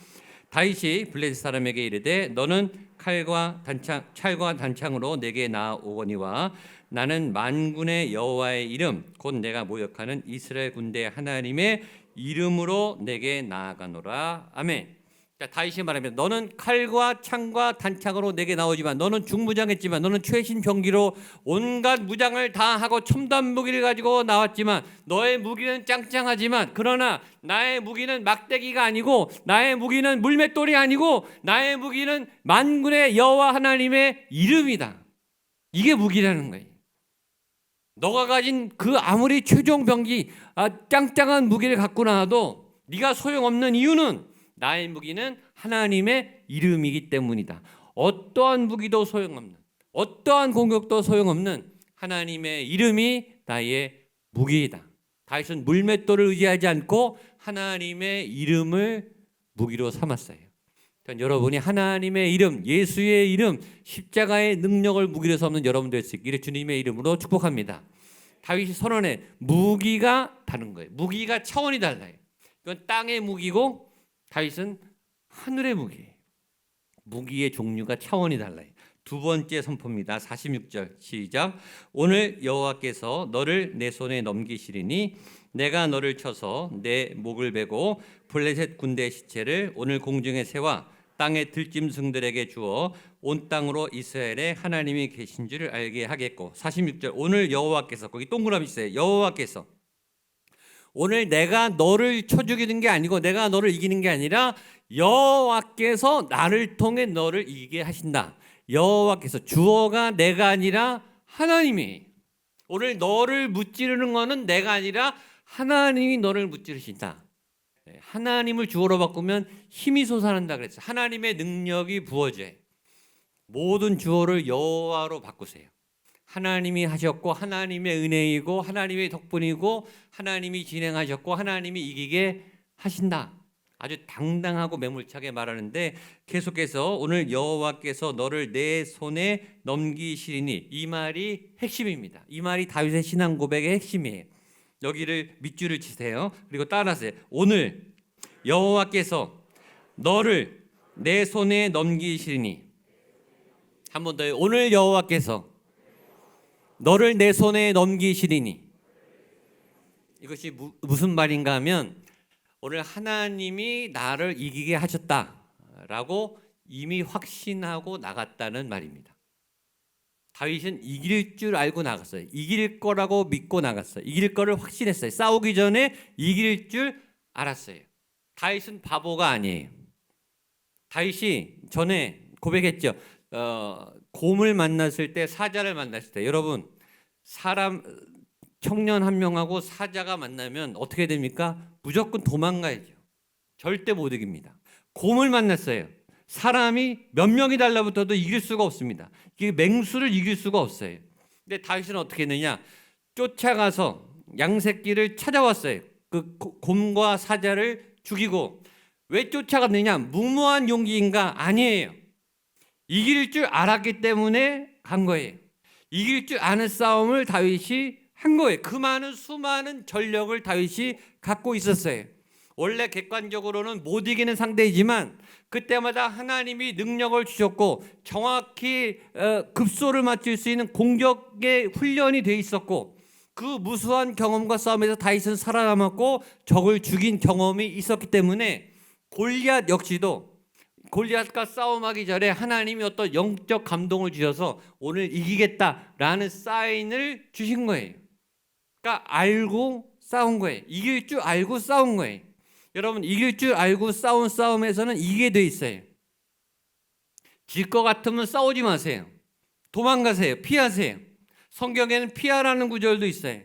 다윗이 블레셋 사람에게 이르되 너는 칼과 단창으로 내게 나아오거니와 나는 만군의 여호와의 이름 곧 내가 모욕하는 이스라엘 군대 하나님의 이름으로 내게 나아가노라. 아멘. 자, 다윗이 말합니다. 너는 칼과 창과 단창으로 내게 나오지만 너는 중무장했지만 너는 최신 병기로 온갖 무장을 다 하고 첨단 무기를 가지고 나왔지만 너의 무기는 짱짱하지만 그러나 나의 무기는 막대기가 아니고 나의 무기는 물맷돌이 아니고 나의 무기는 만군의 여호와 하나님의 이름이다. 이게 무기라는 거예요. 너가 가진 그 아무리 최종 병기 짱짱한 무기를 갖고 나와도 네가 소용없는 이유는 나의 무기는 하나님의 이름이기 때문이다. 어떠한 무기도 소용없는, 어떠한 공격도 소용없는 하나님의 이름이 나의 무기이다. 다윗은 물맷돌을 의지하지 않고 하나님의 이름을 무기로 삼았어요. 그러니까 여러분이 하나님의 이름, 예수의 이름, 십자가의 능력을 무기로 삼는 여러분 될 수 있기를 주님의 이름으로 축복합니다. 다윗이 선언해 무기가 다른 거예요. 무기가 차원이 달라요. 이건 땅의 무기고 다윗은 하늘의 무기예요. 무기의 종류가 차원이 달라요. 두 번째 선포입니다. 46절 시작. 오늘 여호와께서 너를 내 손에 넘기시리니 내가 너를 쳐서 내 목을 베고 블레셋 군대의 시체를 오늘 공중의 새와 땅의 들짐승들에게 주어 온 땅으로 이스라엘의 하나님이 계신 줄을 알게 하겠고. 46절 오늘 여호와께서, 거기 동그라미 있어요. 여호와께서 오늘 내가 너를 쳐 죽이는 게 아니고 내가 너를 이기는 게 아니라 여호와께서 나를 통해 너를 이기게 하신다. 여호와께서, 주어가 내가 아니라 하나님이. 오늘 너를 무찌르는 거는 내가 아니라 하나님이 너를 무찌르신다. 하나님을 주어로 바꾸면 힘이 솟아난다 그랬어요. 하나님의 능력이 부어져요. 모든 주어를 여호와로 바꾸세요. 하나님이 하셨고 하나님의 은혜이고 하나님의 덕분이고 하나님이 진행하셨고 하나님이 이기게 하신다. 아주 당당하고 매몰차게 말하는데 계속해서 오늘 여호와께서 너를 내 손에 넘기시리니 이 말이 핵심입니다. 이 말이 다윗의 신앙 고백의 핵심이에요. 여기를 밑줄을 치세요. 그리고 따라하세요. 오늘 여호와께서 너를 내 손에 넘기시리니 한 번 더요. 오늘 여호와께서 너를 내 손에 넘기시리니 이것이 무슨 말인가 하면 오늘 하나님이 나를 이기게 하셨다라고 이미 확신하고 나갔다는 말입니다. 다윗은 이길 줄 알고 나갔어요. 이길 거라고 믿고 나갔어요. 이길 거를 확신했어요. 싸우기 전에 이길 줄 알았어요. 다윗은 바보가 아니에요. 다윗이 전에 고백했죠. 곰을 만났을 때, 사자를 만났을 때, 여러분 사람 청년 한 명하고 사자가 만나면 어떻게 됩니까? 무조건 도망가야죠. 절대 못 이깁니다. 곰을 만났어요. 사람이 몇 명이 달라붙어도 이길 수가 없습니다. 이게 맹수를 이길 수가 없어요. 근데 다윗은 어떻게 했느냐? 쫓아가서 양새끼를 찾아왔어요. 그 곰과 사자를 죽이고. 왜 쫓아갔느냐? 무모한 용기인가? 아니에요. 이길 줄 알았기 때문에 간 거예요. 이길 줄 아는 싸움을 다윗이 한 거예요. 그 많은 수많은 전력을 다윗이 갖고 있었어요. 원래 객관적으로는 못 이기는 상대이지만 그때마다 하나님이 능력을 주셨고 정확히 급소를 맞출 수 있는 공격의 훈련이 돼 있었고 그 무수한 경험과 싸움에서 다윗은 살아남았고 적을 죽인 경험이 있었기 때문에 골리앗 역시도 골리앗과 싸움하기 전에 하나님이 어떤 영적 감동을 주셔서 오늘 이기겠다라는 사인을 주신 거예요. 그러니까 알고 싸운 거예요. 이길 줄 알고 싸운 거예요. 여러분 이길 줄 알고 싸운 싸움에서는 이기게 돼 있어요. 질 것 같으면 싸우지 마세요. 도망가세요. 피하세요. 성경에는 피하라는 구절도 있어요.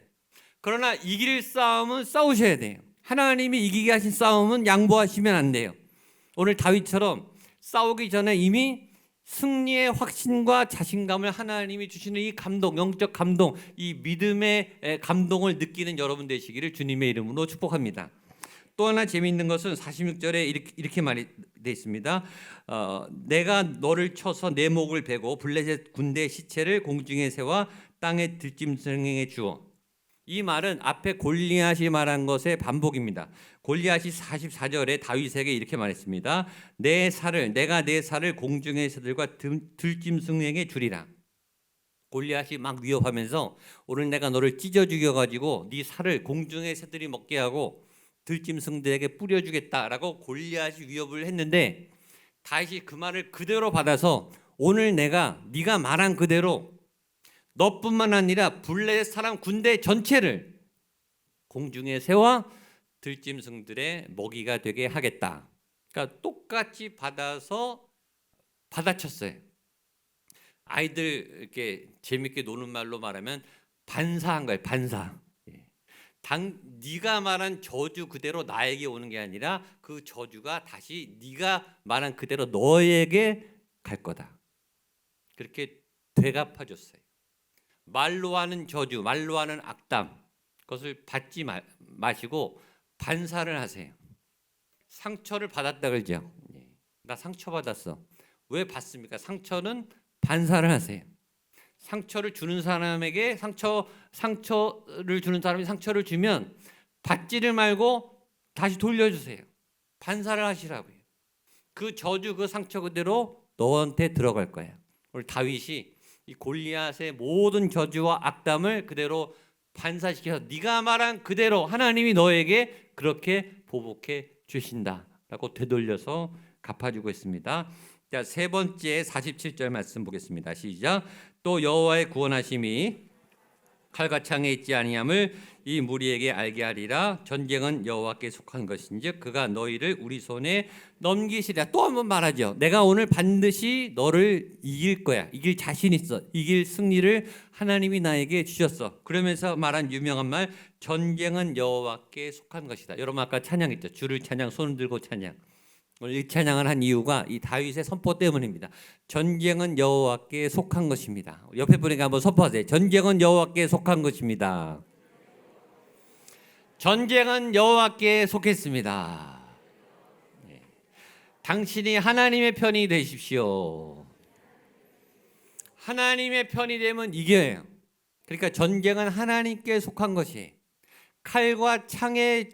그러나 이길 싸움은 싸우셔야 돼요. 하나님이 이기게 하신 싸움은 양보하시면 안 돼요. 오늘 다윗처럼 싸우기 전에 이미 승리의 확신과 자신감을 하나님이 주시는 이 감동, 영적 감동, 이 믿음의 감동을 느끼는 여러분 되시기를 주님의 이름으로 축복합니다. 또 하나 재미있는 것은 46절에 이렇게 말이 되어 있습니다. 내가 너를 쳐서 내 목을 베고 블레셋 군대 시체를 공중에 세워 땅에 들짐승에게 주어. 이 말은 앞에 골리앗이 말한 것의 반복입니다. 골리앗이 44절에 다윗에게 이렇게 말했습니다. 내가 내 살을 공중의 새들과 들짐승에게 주리라. 골리앗이 막 위협하면서 오늘 내가 너를 찢어 죽여가지고 네 살을 공중의 새들이 먹게 하고 들짐승들에게 뿌려주겠다라고 골리앗이 위협을 했는데 다윗이 그 말을 그대로 받아서 오늘 내가 네가 말한 그대로 너뿐만 아니라 블레셋 사람 군대 전체를 공중에 세워 들짐승들의 먹이가 되게 하겠다. 그러니까 똑같이 받아서 받아쳤어요. 아이들 이렇게 재밌게 노는 말로 말하면 반사한 거예요. 반사. 네가 말한 저주 그대로 나에게 오는 게 아니라 그 저주가 다시 네가 말한 그대로 너에게 갈 거다. 그렇게 되갚아줬어요. 말로 하는 저주, 말로 하는 악담 그것을 받지 마시고 반사를 하세요. 상처를 받았다 그러죠. 나 상처 받았어. 왜 받습니까? 상처는 반사를 하세요. 상처를 주는 사람에게 상처를 주는 사람이 상처를 주면 받지를 말고 다시 돌려주세요. 반사를 하시라고요. 그 저주 그 상처 그대로 너한테 들어갈 거야. 오늘 다윗이 이 골리앗의 모든 저주와 악담을 그대로 반사시켜서 네가 말한 그대로 하나님이 너에게 그렇게 보복해 주신다라고 되돌려서 갚아주고 있습니다. 자, 세 번째 47절 말씀 보겠습니다. 시작. 또 여호와의 구원하심이 칼과 창에 있지 아니함을 이 무리에게 알게 하리라. 전쟁은 여호와께 속한 것인즉 그가 너희를 우리 손에 넘기시리라. 또 한 번 말하죠. 내가 오늘 반드시 너를 이길 거야. 이길 자신 있어. 이길 승리를 하나님이 나에게 주셨어. 그러면서 말한 유명한 말, 전쟁은 여호와께 속한 것이다. 여러분 아까 찬양했죠. 주를 찬양, 손을 들고 찬양. 오늘 이 찬양을 한 이유가 이 다윗의 선포 때문입니다. 전쟁은 여호와께 속한 것입니다. 옆에 분에게 한번 선포하세요. 전쟁은 여호와께 속한 것입니다. 전쟁은 여호와께 속했습니다. 당신이 하나님의 편이 되십시오. 하나님의 편이 되면 이겨요. 그러니까 전쟁은 하나님께 속한 것이. 칼과 창의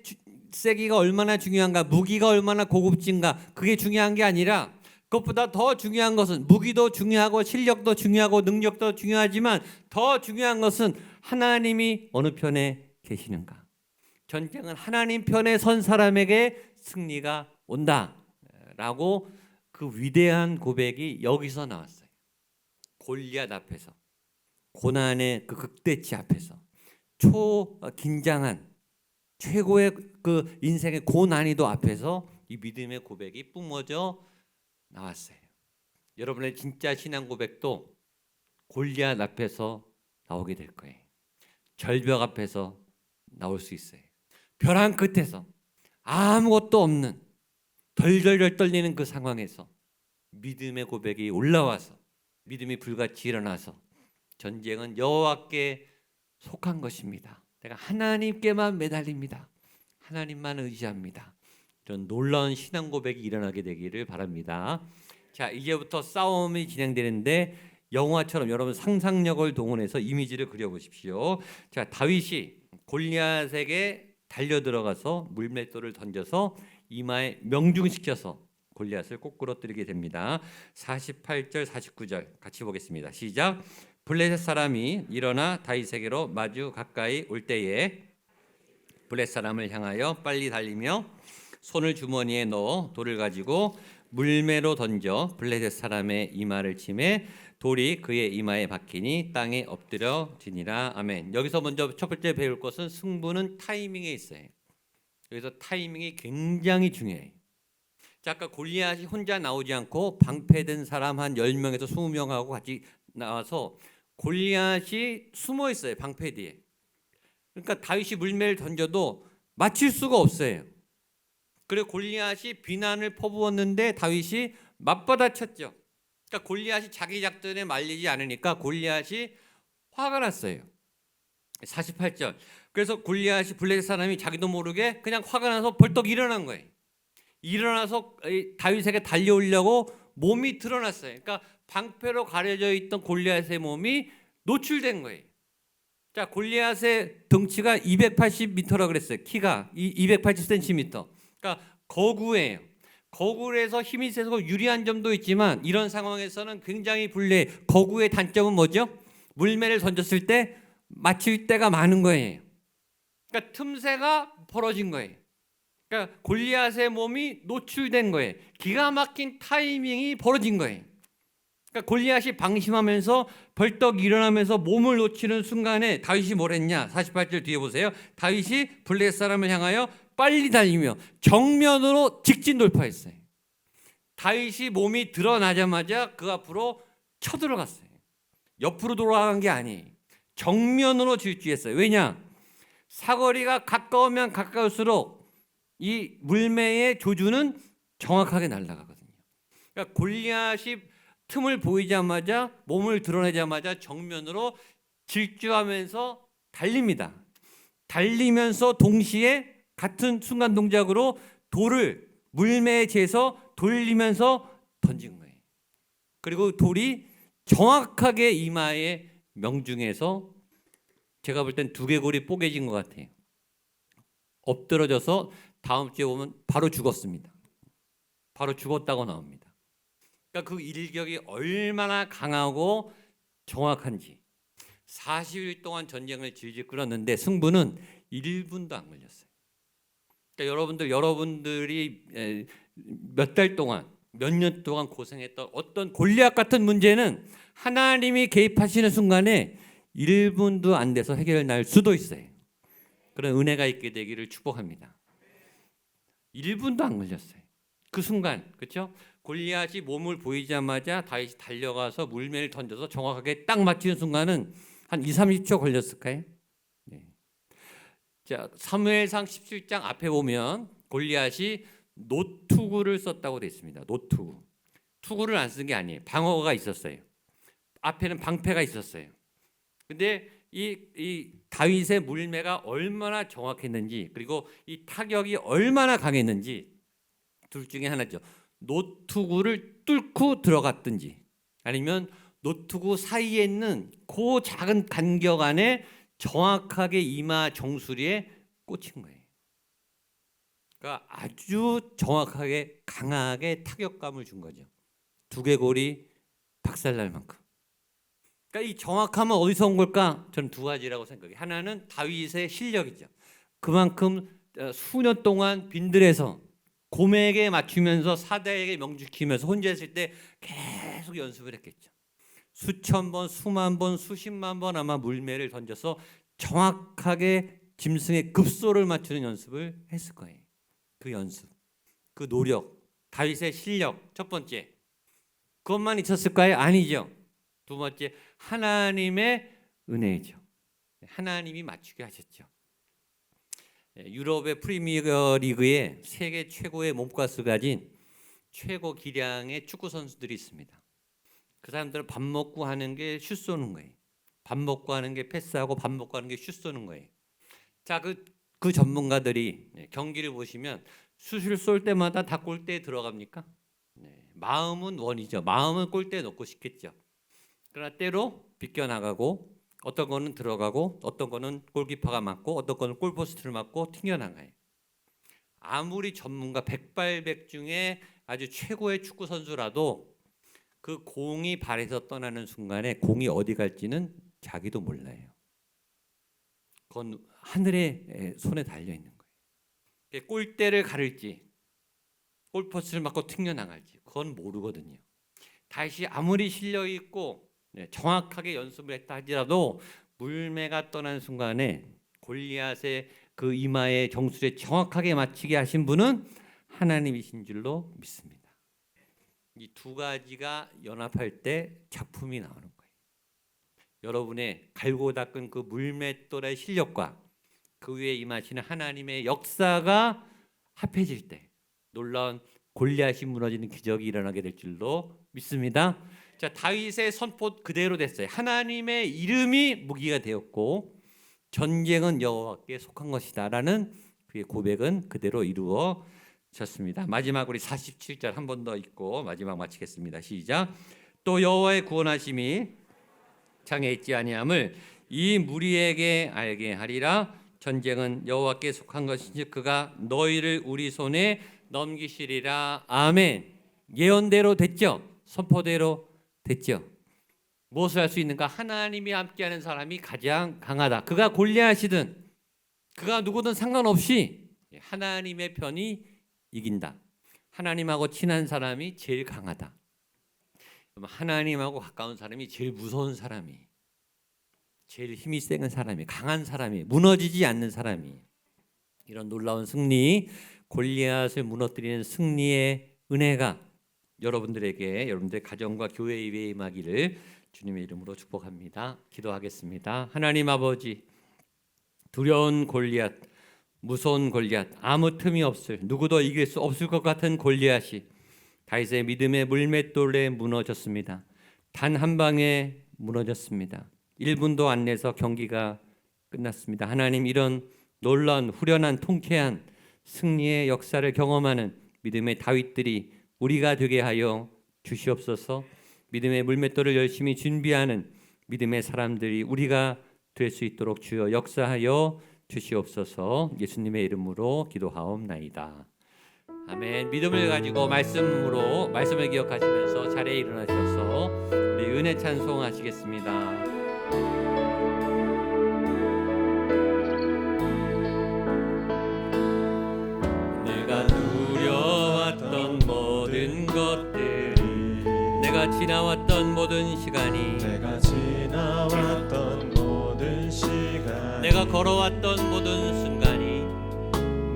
세기가 얼마나 중요한가, 무기가 얼마나 고급진가, 그게 중요한 게 아니라 그것보다 더 중요한 것은, 무기도 중요하고 실력도 중요하고 능력도 중요하지만 더 중요한 것은 하나님이 어느 편에 계시는가. 전쟁은 하나님 편에 선 사람에게 승리가 온다라고 그 위대한 고백이 여기서 나왔어요. 골리앗 앞에서, 고난의 그 극대치 앞에서, 긴장한 최고의 그 인생의 고난이도 앞에서 이 믿음의 고백이 뿜어져 나왔어요. 여러분의 진짜 신앙 고백도 골리앗 앞에서 나오게 될 거예요. 절벽 앞에서 나올 수 있어요. 벼랑 끝에서 아무것도 없는 덜덜덜 떨리는 그 상황에서 믿음의 고백이 올라와서 믿음이 불같이 일어나서 전쟁은 여호와께 속한 것입니다. 내가 하나님께만 매달립니다. 하나님만 의지합니다. 이런 놀라운 신앙 고백이 일어나게 되기를 바랍니다. 자, 이제부터 싸움이 진행되는데 영화처럼 여러분 상상력을 동원해서 이미지를 그려보십시오. 자, 다윗이 골리앗에게 달려들어가서 물맷돌을 던져서 이마에 명중시켜서 골리앗을 꼬꾸러뜨리게 됩니다. 48절 49절 같이 보겠습니다. 시작. 블레셋 사람이 일어나 다윗에게로 마주 가까이 올 때에 블레셋 사람을 향하여 빨리 달리며 손을 주머니에 넣어 돌을 가지고 물매로 던져 블레셋 사람의 이마를 치매 돌이 그의 이마에 박히니 땅에 엎드려지니라. 아멘. 여기서 먼저 첫 번째 배울 것은 승부는 타이밍에 있어요. 여기서 타이밍이 굉장히 중요해요. 자, 아까 골리앗이 혼자 나오지 않고 방패든 사람 한 10명에서 20명하고 같이 나와서 골리앗이 숨어 있어요. 방패 뒤에. 그러니까 다윗이 물매를 던져도 맞힐 수가 없어요. 그리고 골리앗이 비난을 퍼부었는데 다윗이 맞받아쳤죠. 그러니까 골리앗이 자기 작전에 말리지 않으니까 골리앗이 화가 났어요. 48절. 그래서 골리앗이 블레셋 사람이 자기도 모르게 그냥 화가 나서 벌떡 일어난 거예요. 일어나서 다윗에게 달려오려고 몸이 드러났어요. 그러니까 방패로 가려져 있던 골리앗의 몸이 노출된 거예요. 자, 골리앗의 덩치가 280m라 그랬어요. 키가 280cm. 그러니까 거구예요. 거구에서 힘이 세서 유리한 점도 있지만 이런 상황에서는 굉장히 불리해. 거구의 단점은 뭐죠? 물매를 던졌을 때 맞힐 때가 많은 거예요. 그러니까 틈새가 벌어진 거예요. 그러니까 골리앗의 몸이 노출된 거예요. 기가 막힌 타이밍이 벌어진 거예요. 그러니까 골리앗이 방심하면서 벌떡 일어나면서 몸을 놓치는 순간에 다윗이 뭘 했냐? 48절 뒤에 보세요. 다윗이 블레셋 사람을 향하여 빨리 달리며 정면으로 직진 돌파했어요. 다윗이 몸이 드러나자마자 그 앞으로 쳐들어갔어요. 옆으로 돌아간 게 아니에요. 정면으로 질주했어요. 왜냐? 사거리가 가까우면 가까울수록 이 물매의 조주는 정확하게 날아가거든요. 그러니까 골리앗이 틈을 보이자마자 몸을 드러내자마자 정면으로 질주하면서 달립니다. 달리면서 동시에 같은 순간 동작으로 돌을 물매에 재서 돌리면서 던진 거예요. 그리고 돌이 정확하게 이마에 명중해서 제가 볼 땐 두개골이 뽀개진 것 같아요. 엎드러져서 다음 주에 보면 바로 죽었습니다. 바로 죽었다고 나옵니다. 그러니까 그 일격이 얼마나 강하고 정확한지. 40일 동안 전쟁을 질질 끌었는데 승부는 1분도 안 걸렸어요. 그러니까 여러분들이 몇 달 동안, 몇 년 동안 고생했던 어떤 골리앗 같은 문제는 하나님이 개입하시는 순간에 1분도 안 돼서 해결 날 수도 있어요. 그런 은혜가 있게 되기를 축복합니다. 1분도 안 걸렸어요. 그 순간, 그렇죠? 골리앗이 몸을 보이자마자 다윗이 달려가서 물매를 던져서 정확하게 딱 맞히는 순간은 한 2-30초 걸렸을까요? 네. 자, 사무엘상 17장 앞에 보면 골리앗이 노투구를 썼다고 되어 있습니다. 노투구. 투구를 안 쓴 게 아니에요. 방어가 있었어요. 앞에는 방패가 있었어요. 근데 이 다윗의 물매가 얼마나 정확했는지 그리고 이 타격이 얼마나 강했는지 둘 중에 하나죠. 노트구를 뚫고 들어갔든지 아니면 노트구 사이에 있는 그 작은 간격 안에 정확하게 이마 정수리에 꽂힌 거예요. 그러니까 아주 정확하게 강하게 타격감을 준 거죠. 두개골이 박살날 만큼. 그러니까 이 정확함은 어디서 온 걸까? 저는 두 가지라고 생각해요. 하나는 다윗의 실력이죠. 그만큼 수년 동안 빈들에서 고맥에 맞추면서 사대에게 명주키면서 혼자 있을 때 계속 연습을 했겠죠. 수천 번, 수만 번, 수십만 번 아마 물매를 던져서 정확하게 짐승의 급소를 맞추는 연습을 했을 거예요. 그 연습, 그 노력, 다윗의 실력 첫 번째. 그것만 있었을까요? 아니죠. 두 번째, 하나님의 은혜죠. 하나님이 맞추게 하셨죠. 유럽의 프리미어 리그에 세계 최고의 몸값을 가진 최고 기량의 축구 선수들이 있습니다. 그 사람들은 밥 먹고 하는 게 슛 쏘는 거예요. 밥 먹고 하는 게 패스하고 밥 먹고 하는 게 슛 쏘는 거예요. 자, 그 전문가들이 경기를 보시면 슛을 쏠 때마다 다 골대에 들어갑니까? 마음은 원이죠. 마음은 골대에 넣고 싶겠죠. 그러나 때로 비껴나가고 어떤 거는 들어가고 어떤 거는 골키퍼가 맞고 어떤 거는 골포스트를 맞고 튕겨나가요. 아무리 전문가 백발백중의 아주 최고의 축구 선수라도 그 공이 발에서 떠나는 순간에 공이 어디 갈지는 자기도 몰라요. 그건 하늘의 손에 달려 있는 거예요. 골대를 가를지 골포스트를 맞고 튕겨나갈지 그건 모르거든요. 다시 아무리 실력 있고 정확하게 연습을 했다 하더라도 물매가 떠난 순간에 골리앗의 그 이마의 정수리에 정확하게 맞추게 하신 분은 하나님이신 줄로 믿습니다. 이 두 가지가 연합할 때 작품이 나오는 거예요. 여러분의 갈고 닦은 그 물맷돌의 실력과 그 위에 임하시는 하나님의 역사가 합해질 때 놀라운 골리앗이 무너지는 기적이 일어나게 될 줄로 믿습니다. 자, 다윗의 선포 그대로 됐어요. 하나님의 이름이 무기가 되었고 전쟁은 여호와께 속한 것이다라는 그의 고백은 그대로 이루어졌습니다. 마지막 우리 47절 한 번 더 읽고 마지막 마치겠습니다. 시작. 또 여호와의 구원하심이 장에 있지 아니함을 이 무리에게 알게 하리라. 전쟁은 여호와께 속한 것인지 그가 너희를 우리 손에 넘기시리라. 아멘. 예언대로 됐죠. 선포대로 됐죠. 무엇을 할 수 있는가? 하나님이 함께하는 사람이 가장 강하다. 그가 골리앗이든 그가 누구든 상관없이 하나님의 편이 이긴다. 하나님하고 친한 사람이 제일 강하다. 하나님하고 가까운 사람이 제일 무서운 사람이, 제일 힘이 센 사람이, 강한 사람이, 무너지지 않는 사람이. 이런 놀라운 승리, 골리앗을 무너뜨리는 승리의 은혜가 여러분들에게, 여러분들의 가정과 교회 위에 임하기를 주님의 이름으로 축복합니다. 기도하겠습니다. 하나님 아버지, 두려운 골리앗, 무서운 골리앗, 아무 틈이 없을, 누구도 이길 수 없을 것 같은 골리앗이 다윗의 믿음의 물맷돌에 무너졌습니다. 단 한 방에 무너졌습니다. 1분도 안 내서 경기가 끝났습니다. 하나님, 이런 놀라운 후련한 통쾌한 승리의 역사를 경험하는 믿음의 다윗들이 우리가 되게 하여 주시옵소서. 믿음의 물맷돌을 열심히 준비하는 믿음의 사람들이 우리가 될 수 있도록 주여 역사하여 주시옵소서. 예수님의 이름으로 기도하옵나이다. 아멘. 믿음을 가지고 말씀을 기억하시면서 자리에 일어나셔서 우리 은혜 찬송하시겠습니다. 내가 누려왔던 모든 것들이, 내가 지나왔던 모든 시간이, 내가 지나왔던 모든 시간, 내가 걸어왔던 모든 순간이,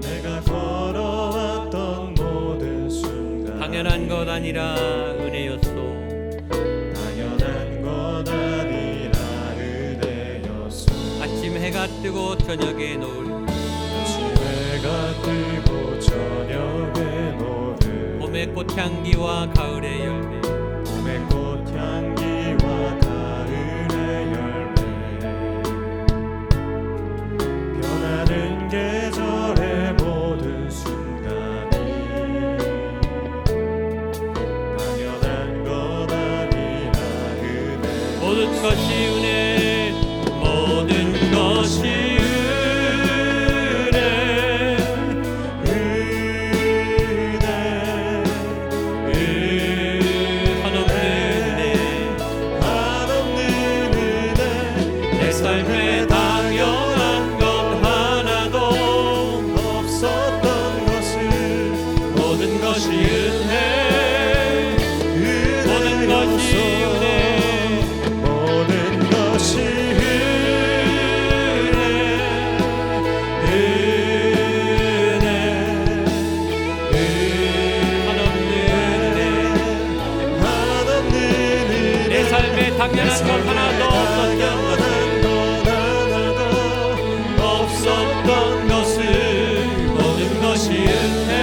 내가 걸어왔던 모든 순간, 당연한 것 아니라 은혜였소. 당연한 것 아니라 은혜였소. 아침 해가 뜨고 저녁에 노을, 아침 해가 뜨고 저녁에 노을, 봄의 꽃향기와 가을의 열매, 봄의 꽃향기와 가을의 열매, 변하는 계절의 모든 순간이 당연한 것 하나도 없었던 것을 모든 것이 은혜,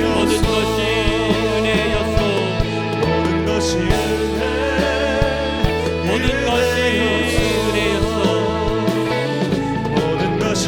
모든 것이 은혜였소. 모든 것이 은혜, 모든 것이 은혜였소. 모든 것이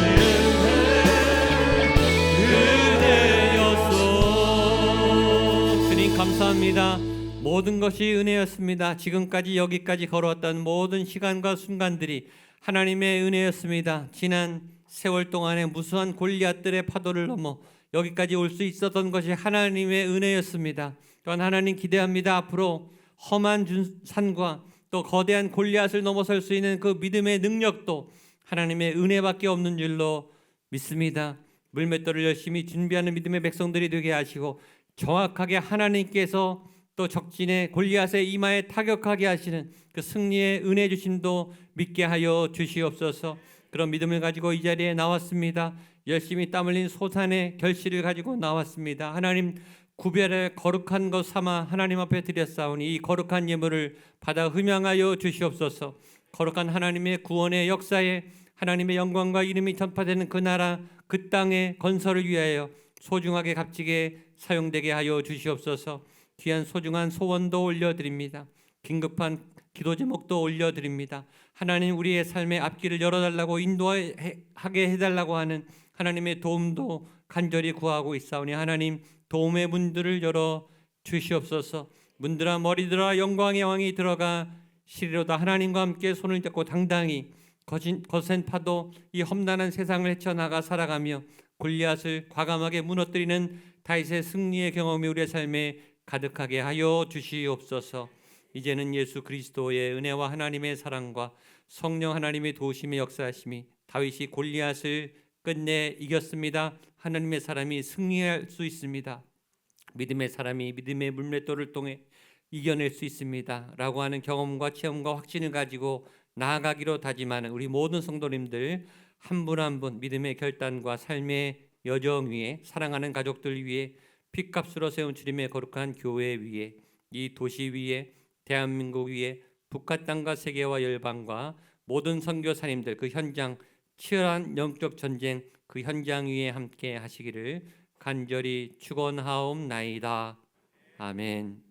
은혜였소. 주님 감사합니다. 모든 것이 은혜였습니다. 지금까지 여기까지 걸어왔던 모든 시간과 순간들이 하나님의 은혜였습니다. 지난 세월 동안에 무수한 골리앗들의 파도를 넘어 여기까지 올 수 있었던 것이 하나님의 은혜였습니다. 또한 하나님 기대합니다. 앞으로 험한 산과 또 거대한 골리앗을 넘어설 수 있는 그 믿음의 능력도 하나님의 은혜밖에 없는 줄로 믿습니다. 물맷돌을 열심히 준비하는 믿음의 백성들이 되게 하시고 정확하게 하나님께서 또 적진의 골리앗의 이마에 타격하게 하시는 그 승리의 은혜 주심도 믿게 하여 주시옵소서. 그런 믿음을 가지고 이 자리에 나왔습니다. 열심히 땀 흘린 소산의 결실을 가지고 나왔습니다. 하나님 구별해 거룩한 것 삼아 하나님 앞에 드렸사오니 이 거룩한 예물을 받아 흠양하여 주시옵소서. 거룩한 하나님의 구원의 역사에 하나님의 영광과 이름이 전파되는 그 나라 그 땅의 건설을 위하여 소중하게 값지게 사용되게 하여 주시옵소서. 귀한 소중한 소원도 올려드립니다. 긴급한 기도 제목도 올려드립니다. 하나님 우리의 삶의 앞길을 열어달라고 인도하게 해달라고 하는 하나님의 도움도 간절히 구하고 있사오니 하나님 도움의 문들을 열어 주시옵소서. 문들아 머리들아 영광의 왕이 들어가 시리로다 하나님과 함께 손을 잡고 당당히 거센 파도 이 험난한 세상을 헤쳐나가 살아가며 골리앗을 과감하게 무너뜨리는 다윗의 승리의 경험이 우리의 삶에 가득하게 하여 주시옵소서. 이제는 예수 그리스도의 은혜와 하나님의 사랑과 성령 하나님의 도우심의 역사하심이 다윗이 골리앗을 끝내 이겼습니다. 하나님의 사람이 승리할 수 있습니다. 믿음의 사람이 믿음의 물맷돌을 통해 이겨낼 수 있습니다. 라고 하는 경험과 체험과 확신을 가지고 나아가기로 다짐하는 우리 모든 성도님들 한 분 한 분 믿음의 결단과 삶의 여정 위에 사랑하는 가족들 위에 핏값으로 세운 주님의 거룩한 교회 위에 이 도시 위에 대한민국 위에 북한 땅과 세계와 열방과 모든 선교사님들 그 현장 치열한 영적 전쟁 그 현장 위에 함께 하시기를 간절히 축원하옵나이다. 아멘.